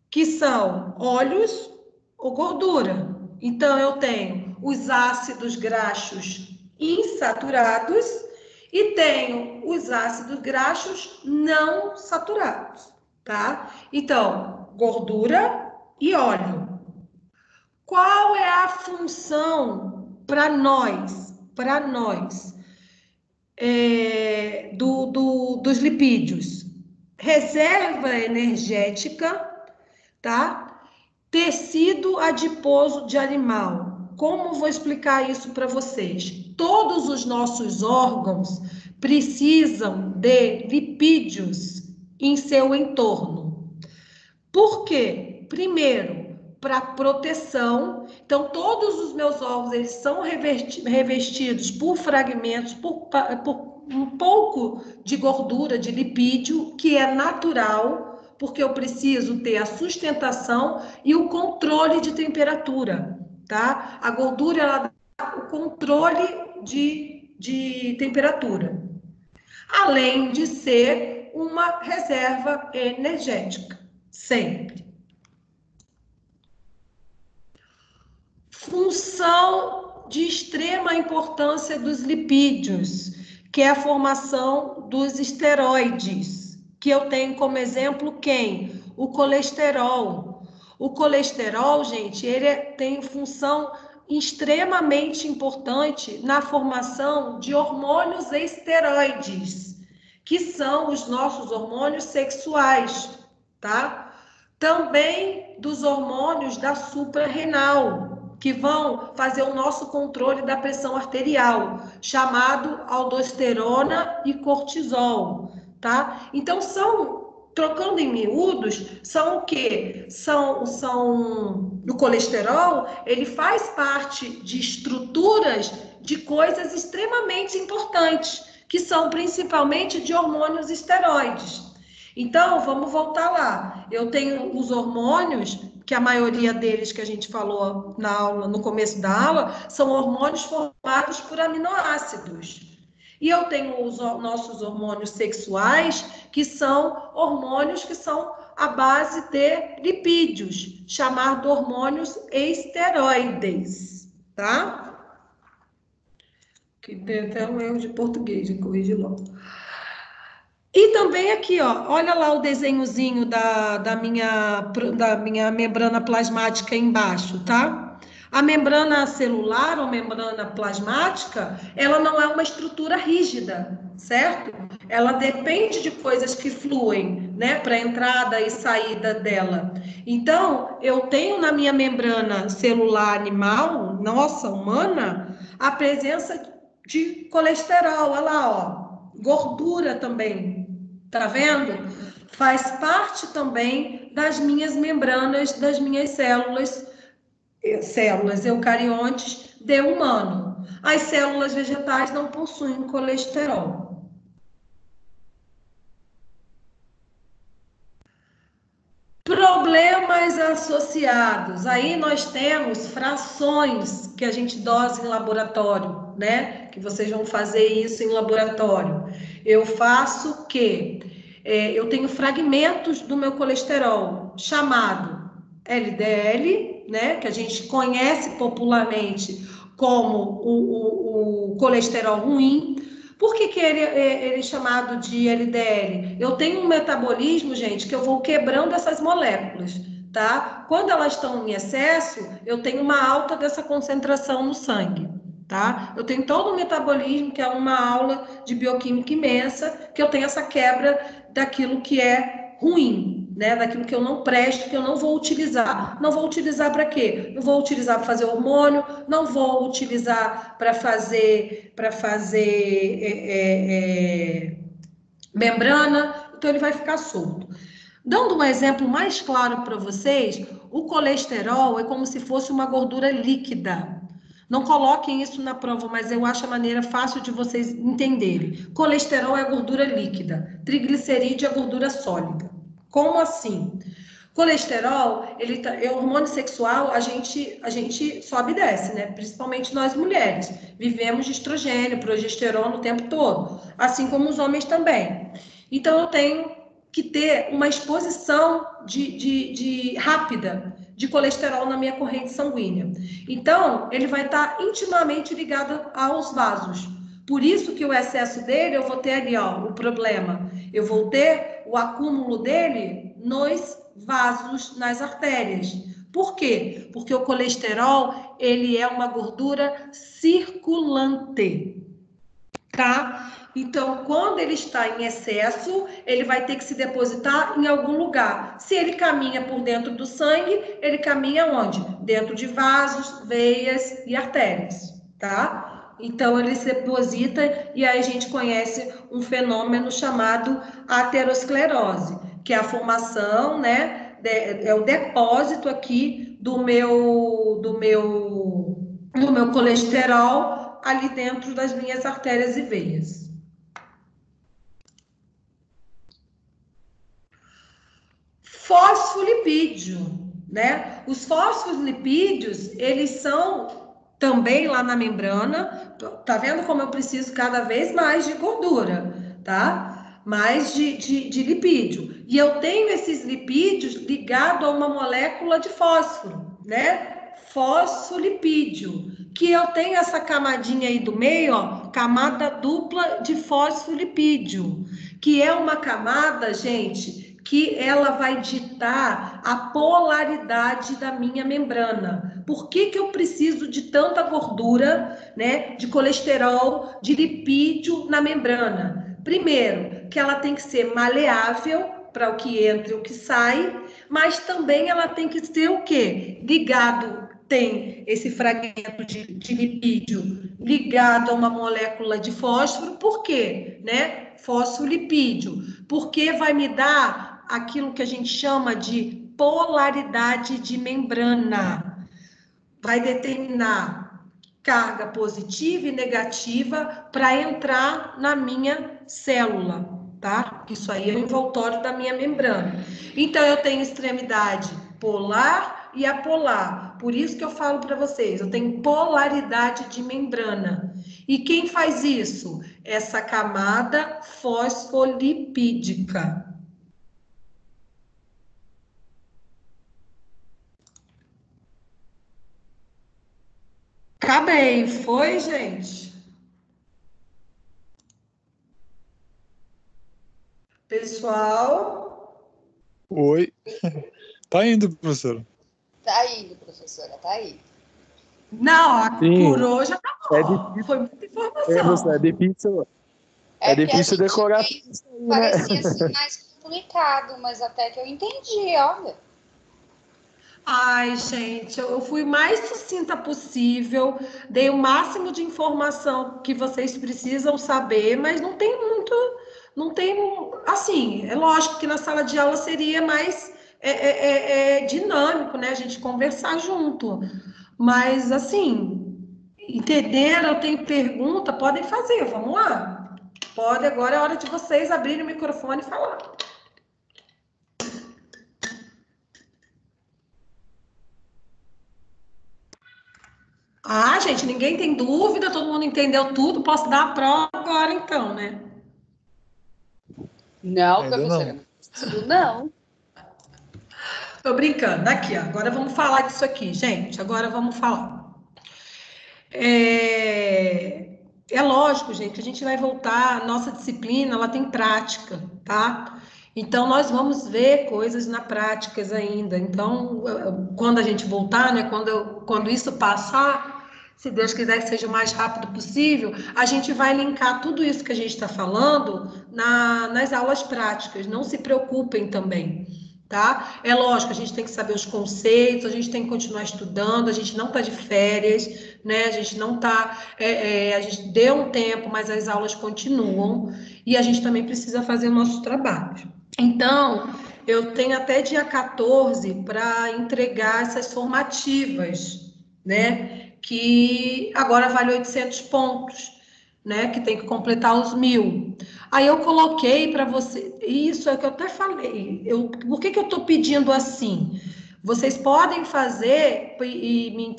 Que são óleos ou gordura. Então, eu tenho os ácidos graxos insaturados e tenho os ácidos graxos não saturados, tá? Então, gordura e óleo. Qual é a função para nós, dos lipídios? Reserva energética, tá? Tecido adiposo de animal. Como vou explicar isso para vocês? Todos os nossos órgãos precisam de lipídios em seu entorno. Por quê? Primeiro, para proteção. Então, todos os meus órgãos eles são revestidos por fragmentos, por um pouco de gordura, de lipídio, que é natural, porque eu preciso ter a sustentação e o controle de temperatura, tá? A gordura, ela dá o controle de temperatura, além de ser uma reserva energética, sempre. Função de extrema importância dos lipídios, que é a formação dos esteroides, que eu tenho como exemplo quem? O colesterol. O colesterol, gente, ele tem função extremamente importante na formação de hormônios esteroides, que são os nossos hormônios sexuais, tá? Também dos hormônios da suprarrenal, que vão fazer o nosso controle da pressão arterial, chamado aldosterona e cortisol, tá? Então, trocando em miúdos, são o quê? O colesterol, ele faz parte de estruturas de coisas extremamente importantes, que são principalmente de hormônios esteroides. Então, vamos voltar lá. Eu tenho os hormônios, que a maioria deles que a gente falou na aula, no começo da aula, são hormônios formados por aminoácidos. E eu tenho os nossos hormônios sexuais, que são hormônios que são à base de lipídios, chamados hormônios esteroides, tá? Que tem até um erro de português, de corrigir logo. E também aqui, ó, olha lá o desenhozinho da minha membrana plasmática embaixo, tá? A membrana celular ou membrana plasmática, ela não é uma estrutura rígida, certo? Ela depende de coisas que fluem, né, para entrada e saída dela. Então, eu tenho na minha membrana celular animal, nossa, humana, a presença de colesterol, olha lá, ó, gordura também. Tá vendo? Faz parte também das minhas membranas, das minhas células eucariontes de humano. As células vegetais não possuem colesterol. Problemas associados. Aí nós temos frações que a gente dosa em laboratório, né? Que vocês vão fazer isso em laboratório. Eu faço o quê? Eu tenho fragmentos do meu colesterol, chamado LDL, né? Que a gente conhece popularmente como o colesterol ruim. Por que ele é chamado de LDL? Eu tenho um metabolismo, gente, que eu vou quebrando essas moléculas, tá? Quando elas estão em excesso, eu tenho uma alta dessa concentração no sangue, tá? Eu tenho todo o metabolismo, que é uma aula de bioquímica imensa, que eu tenho essa quebra daquilo que é ruim, né? Daquilo que eu não presto, que eu não vou utilizar. Não vou utilizar para quê? Não vou utilizar para fazer hormônio, não vou utilizar para fazer membrana, então ele vai ficar solto. Dando um exemplo mais claro para vocês, o colesterol é como se fosse uma gordura líquida. Não coloquem isso na prova, mas eu acho a maneira fácil de vocês entenderem. Colesterol é gordura líquida, triglicerídeo é gordura sólida. Como assim? Colesterol, é hormônio sexual, a gente sobe e desce, né? Principalmente nós mulheres. Vivemos de estrogênio, progesterona o tempo todo, assim como os homens também. Então, eu tenho que ter uma exposição rápida de colesterol na minha corrente sanguínea. Então, ele vai estar intimamente ligado aos vasos. Por isso que o excesso dele, eu vou ter ali, ó, o problema. Eu vou ter o acúmulo dele nos vasos, nas artérias. Por quê? Porque o colesterol, ele é uma gordura circulante, tá? Então, quando ele está em excesso, ele vai ter que se depositar em algum lugar. Se ele caminha por dentro do sangue, ele caminha onde? Dentro de vasos, veias e artérias, tá? Então, ele se deposita e aí a gente conhece um fenômeno chamado aterosclerose, que é a formação, né? É o depósito aqui do meu colesterol ali dentro das minhas artérias e veias. Fosfolipídio, né? Os fosfolipídios, eles são também lá na membrana. Tá vendo como eu preciso cada vez mais de gordura, tá? Mais de lipídio. E eu tenho esses lipídios ligados a uma molécula de fósforo, né? Fosfolipídio. Que eu tenho essa camadinha aí do meio, ó, camada dupla de fosfolipídio. Que é uma camada, gente, que ela vai ditar a polaridade da minha membrana. Por que eu preciso de tanta gordura, né, de colesterol, de lipídio na membrana? Primeiro, que ela tem que ser maleável para o que entra e o que sai, mas também ela tem que ser o quê? Ligado, tem esse fragmento de lipídio ligado a uma molécula de fósforo. Por quê? Né? Fosfolipídio. Porque vai me dar aquilo que a gente chama de polaridade de membrana. Vai determinar carga positiva e negativa para entrar na minha célula, tá? Isso aí é o envoltório da minha membrana. Então, eu tenho extremidade polar e apolar. Por isso que eu falo para vocês, eu tenho polaridade de membrana. E quem faz isso? Essa camada fosfolipídica. Acabei, foi, gente? Pessoal? Oi. Tá indo, professora. Tá indo, professora, tá indo. Não, Sim. por hoje acabou. Foi muita informação. É difícil porque a decorar gente tudo isso aí, né? parecia ser mais complicado, mas até que eu entendi, olha. Ai, gente, eu fui mais sucinta possível, dei o máximo de informação que vocês precisam saber, mas não tem assim, é lógico que na sala de aula seria mais dinâmico, né, a gente conversar junto, mas assim, entenderam, eu tenho pergunta, podem fazer, vamos lá, pode, agora é hora de vocês abrirem o microfone e falar. Ah, gente, ninguém tem dúvida, todo mundo entendeu tudo, posso dar a prova agora então, né? Não, Ainda professora, não. Tô brincando, aqui, ó, agora vamos falar disso aqui, gente, agora vamos falar. É lógico, gente, a gente vai voltar, a nossa disciplina, ela tem prática, tá? Então, nós vamos ver coisas na prática ainda. Então, quando a gente voltar, né, quando isso passar, se Deus quiser que seja o mais rápido possível, a gente vai linkar tudo isso que a gente está falando nas aulas práticas. Não se preocupem também, tá? É lógico, a gente tem que saber os conceitos, a gente tem que continuar estudando, a gente não está de férias, né? A gente não está... a gente deu um tempo, mas as aulas continuam e a gente também precisa fazer o nosso trabalho. Então, eu tenho até dia 14 para entregar essas formativas, né? Que agora vale 800 pontos, né? Que tem que completar os 1000. Aí eu coloquei para você, isso é o que eu até falei, por que eu estou pedindo assim? Vocês podem fazer e me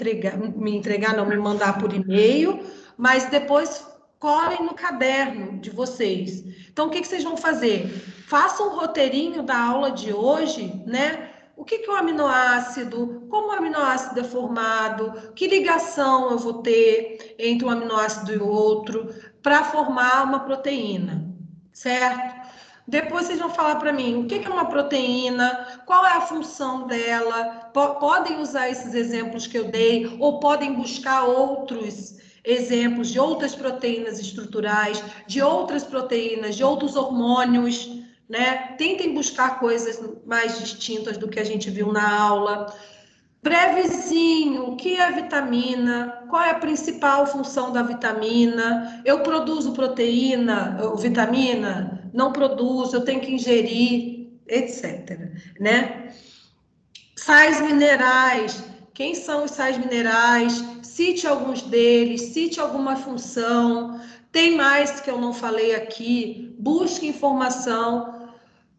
mandar por e-mail, mas depois colhem no caderno de vocês. Então, o que vocês vão fazer? Façam um roteirinho da aula de hoje, né? O que é o aminoácido? Como o aminoácido é formado? Que ligação eu vou ter entre um aminoácido e o outro para formar uma proteína, certo? Depois vocês vão falar para mim o que é uma proteína, qual é a função dela, podem usar esses exemplos que eu dei, ou podem buscar outros exemplos de outras proteínas estruturais, de outras proteínas, de outros hormônios, né? Tentem buscar coisas mais distintas do que a gente viu na aula. Brevezinho, o que é a vitamina? Qual é a principal função da vitamina? Eu produzo proteína ou vitamina? Não produzo, eu tenho que ingerir, etc. Né? Sais minerais. Quem são os sais minerais? Cite alguns deles, cite alguma função. Tem mais que eu não falei aqui. Busque informação.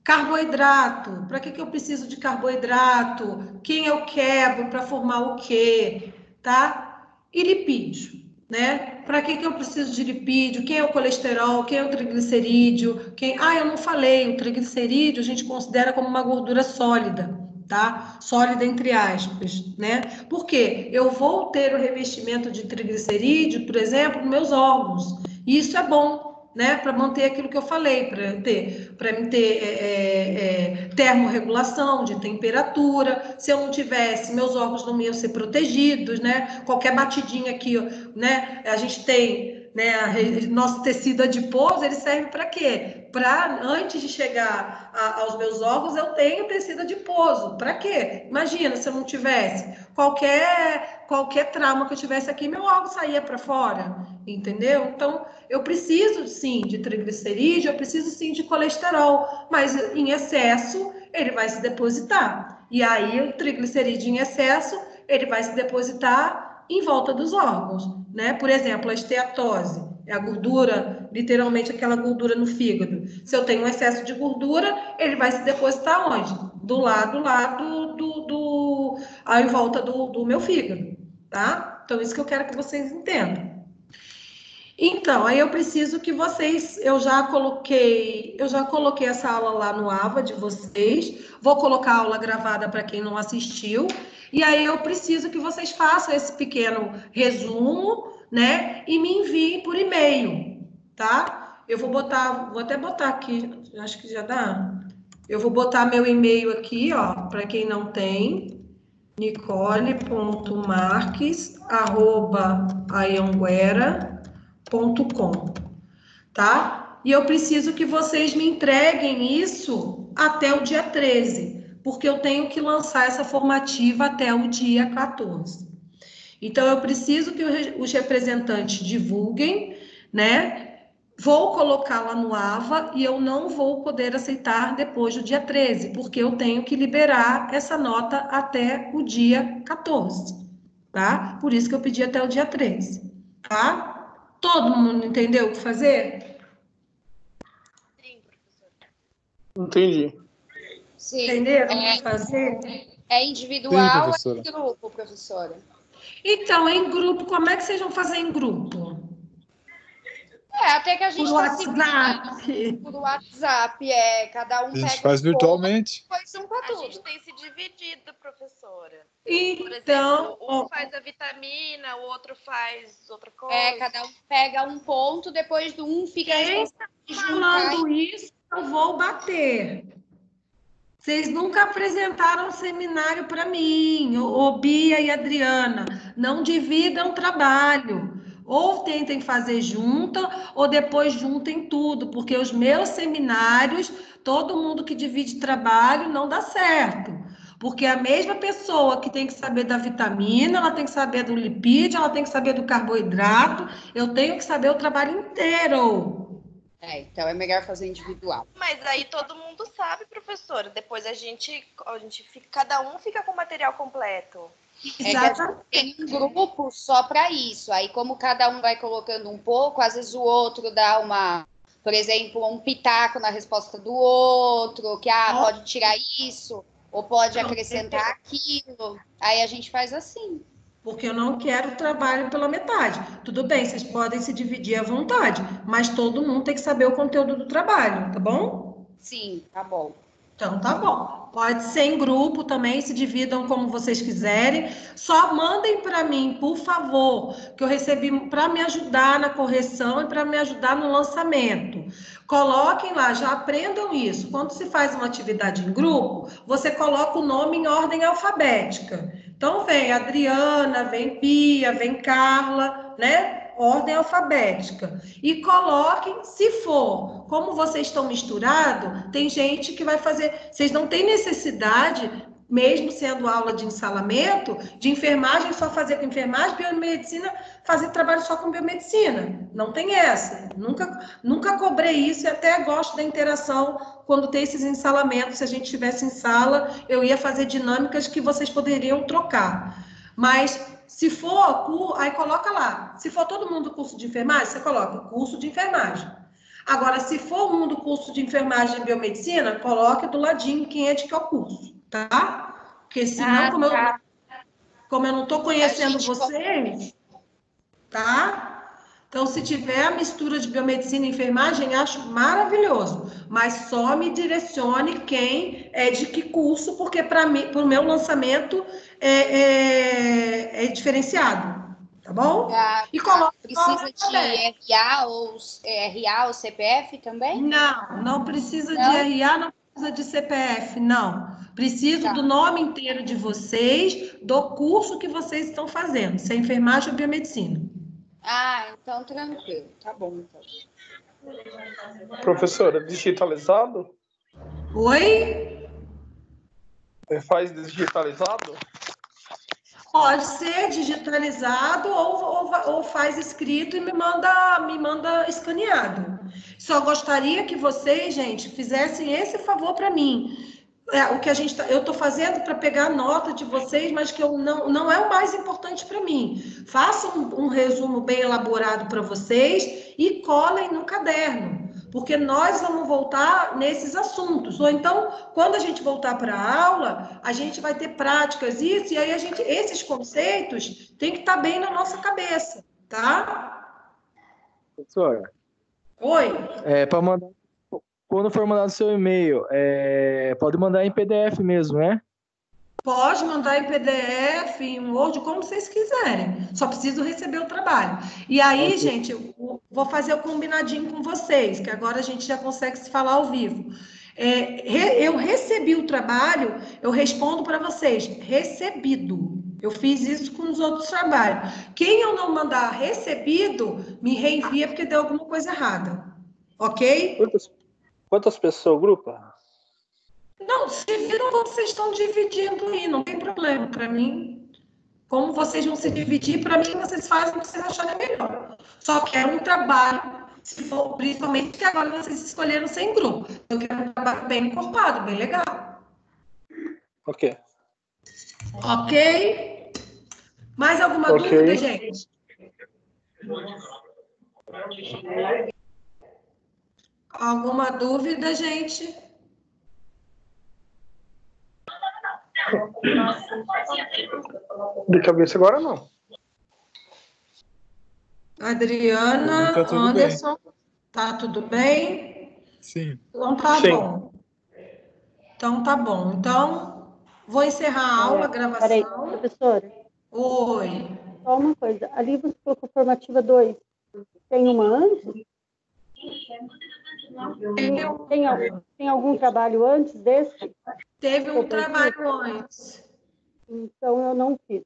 Carboidrato, para que eu preciso de carboidrato? Quem eu quebro para formar o quê? Tá? E lipídio, né? Para que eu preciso de lipídio? Quem é o colesterol? Quem é o triglicerídeo? Eu não falei, o triglicerídeo a gente considera como uma gordura sólida, tá? Sólida entre aspas, né? Por quê? Eu vou ter o revestimento de triglicerídeo, por exemplo, nos meus órgãos. E isso é bom, né, para manter aquilo que eu falei, para mim ter termorregulação de temperatura. Se eu não tivesse, meus órgãos não iam ser protegidos, né? Qualquer batidinha aqui, né? A gente tem, né? Nosso tecido adiposo, ele serve para quê? Para antes de chegar aos meus órgãos, eu tenho tecido adiposo. Para quê? Imagina se eu não tivesse qualquer trauma que eu tivesse aqui, meu órgão saía para fora, entendeu? Então eu preciso sim de triglicerídeo, eu preciso sim de colesterol, mas em excesso ele vai se depositar. E aí o triglicerídeo em excesso, ele vai se depositar em volta dos órgãos, né? Por exemplo, a esteatose, é a gordura, literalmente aquela gordura no fígado. Se eu tenho um excesso de gordura, ele vai se depositar onde? Do lado em volta do meu fígado, tá? Então, isso que eu quero que vocês entendam. Então, aí eu preciso que vocês, eu já coloquei essa aula lá no AVA de vocês, vou colocar a aula gravada para quem não assistiu, e aí eu preciso que vocês façam esse pequeno resumo, né, e me enviem por e-mail, tá? Eu vou até botar aqui, acho que já dá. Eu vou botar meu e-mail aqui, ó, para quem não tem, nicole.marques@anhanguera.com, tá? E eu preciso que vocês me entreguem isso até o dia 13, porque eu tenho que lançar essa formativa até o dia 14. Então, eu preciso que os representantes divulguem, né? Vou colocar lá no AVA e eu não vou poder aceitar depois do dia 13, porque eu tenho que liberar essa nota até o dia 14, tá? Por isso que eu pedi até o dia 13, tá? Todo mundo entendeu o que fazer? Sim, professora. Entendi. Sim. Entenderam o que fazer? É individual Sim, ou é em grupo, professora? Então, em grupo, como é que vocês vão fazer em grupo? Até que a gente Por está WhatsApp. por WhatsApp, cada um A gente pega faz um pouco, virtualmente. depois um para A tudo. gente tem se dividido, professora. Por Então, exemplo, um faz a vitamina, o outro faz outra coisa. Cada um pega um ponto, depois do um fica quem está falando isso, eu vou bater. Vocês nunca apresentaram seminário para mim, ô Bia e Adriana. Não dividam trabalho. Ou tentem fazer junta, ou depois juntem tudo, porque os meus seminários, todo mundo que divide trabalho não dá certo. Porque a mesma pessoa que tem que saber da vitamina, ela tem que saber do lipídio, ela tem que saber do carboidrato, eu tenho que saber o trabalho inteiro. Então é melhor fazer individual. Mas aí todo mundo sabe, professora. Depois a gente fica, cada um fica com o material completo. Exatamente. Tem um grupo só para isso. Aí, como cada um vai colocando um pouco, às vezes o outro dá uma Por exemplo, um pitaco na resposta do outro, que pode tirar isso, ou pode acrescentar aquilo. Aí a gente faz assim. Porque eu não quero trabalho pela metade. Tudo bem, vocês podem se dividir à vontade, mas todo mundo tem que saber o conteúdo do trabalho, tá bom? Sim, tá bom. Então, tá bom. Pode ser em grupo também, se dividam como vocês quiserem. Só mandem para mim, por favor, que eu recebi para me ajudar na correção e para me ajudar no lançamento. Coloquem lá, já aprendam isso. Quando se faz uma atividade em grupo, você coloca o nome em ordem alfabética. Então, vem Adriana, vem Pia, vem Carla, né? Ordem alfabética. E coloquem, se for, como vocês estão misturados, tem gente que vai fazer. Vocês não têm necessidade, mesmo sendo aula de ensalamento, de enfermagem só fazer com enfermagem, biomedicina, fazer trabalho só com biomedicina. Não tem essa. Nunca cobrei isso e até gosto da interação quando tem esses ensalamentos. Se a gente estivesse em sala, eu ia fazer dinâmicas que vocês poderiam trocar. Mas se for, aí coloca lá. Se for todo mundo curso de enfermagem, você coloca curso de enfermagem. Agora, se for um do curso de enfermagem e biomedicina, coloque do ladinho quem é de que é o curso, tá? Porque senão, como eu não estou conhecendo vocês, tá? Então, se tiver a mistura de biomedicina e enfermagem, acho maravilhoso. Mas só me direcione quem é de que curso, porque para o meu lançamento é diferenciado, tá bom? E precisa de RA ou CPF também? Não precisa de RA, não precisa de CPF, não. Preciso do nome inteiro de vocês, do curso que vocês estão fazendo, se é enfermagem ou biomedicina. Então tranquilo. Tá bom, então. Professora, digitalizado? Oi? Faz digitalizado? Pode ser digitalizado ou faz escrito e me manda escaneado. Só gostaria que vocês, gente, fizessem esse favor para mim. O que eu estou fazendo para pegar a nota de vocês, mas que não é o mais importante para mim. Façam um resumo bem elaborado para vocês e colhem no caderno, porque nós vamos voltar nesses assuntos. Ou então, quando a gente voltar para a aula, a gente vai ter práticas, isso, e aí esses conceitos têm que estar bem na nossa cabeça, tá? Professora. Oi? Para mandar. Quando for mandar no seu e-mail, pode mandar em PDF mesmo, né? Pode mandar em PDF, em Word, como vocês quiserem. Só preciso receber o trabalho. E aí, gente, eu vou fazer o combinadinho com vocês, que agora a gente já consegue se falar ao vivo. Eu recebi o trabalho, eu respondo para vocês, recebido. Eu fiz isso com os outros trabalhos. Quem eu não mandar recebido, me reenvia porque deu alguma coisa errada. Ok? Quantas pessoas o grupo? Não, se viram, vocês estão dividindo aí, não tem problema para mim. Como vocês vão se dividir, para mim, vocês fazem o que vocês acharem melhor. Só quero um trabalho, se for, principalmente que agora vocês escolheram ser em grupo. Eu quero um trabalho bem encorpado, bem legal. Ok. Ok? Mais alguma dúvida, gente? Alguma dúvida, gente? De cabeça agora não. Adriana, Tá tudo Anderson, bem. tá tudo bem? Sim. Então tá Sim. bom. Então tá bom. Então, vou encerrar a aula, a gravação. Peraí, professora. Oi. Só uma coisa. Ali você colocou formativa 2. Tem uma antes? Tem algum trabalho antes desse? Teve um trabalho antes. Então, eu não fiz.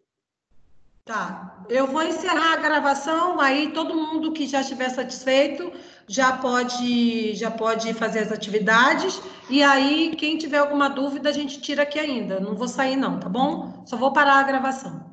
Tá. Eu vou encerrar a gravação, aí todo mundo que já estiver satisfeito já pode fazer as atividades. E aí, quem tiver alguma dúvida, a gente tira aqui ainda. Não vou sair, não, tá bom? Só vou parar a gravação.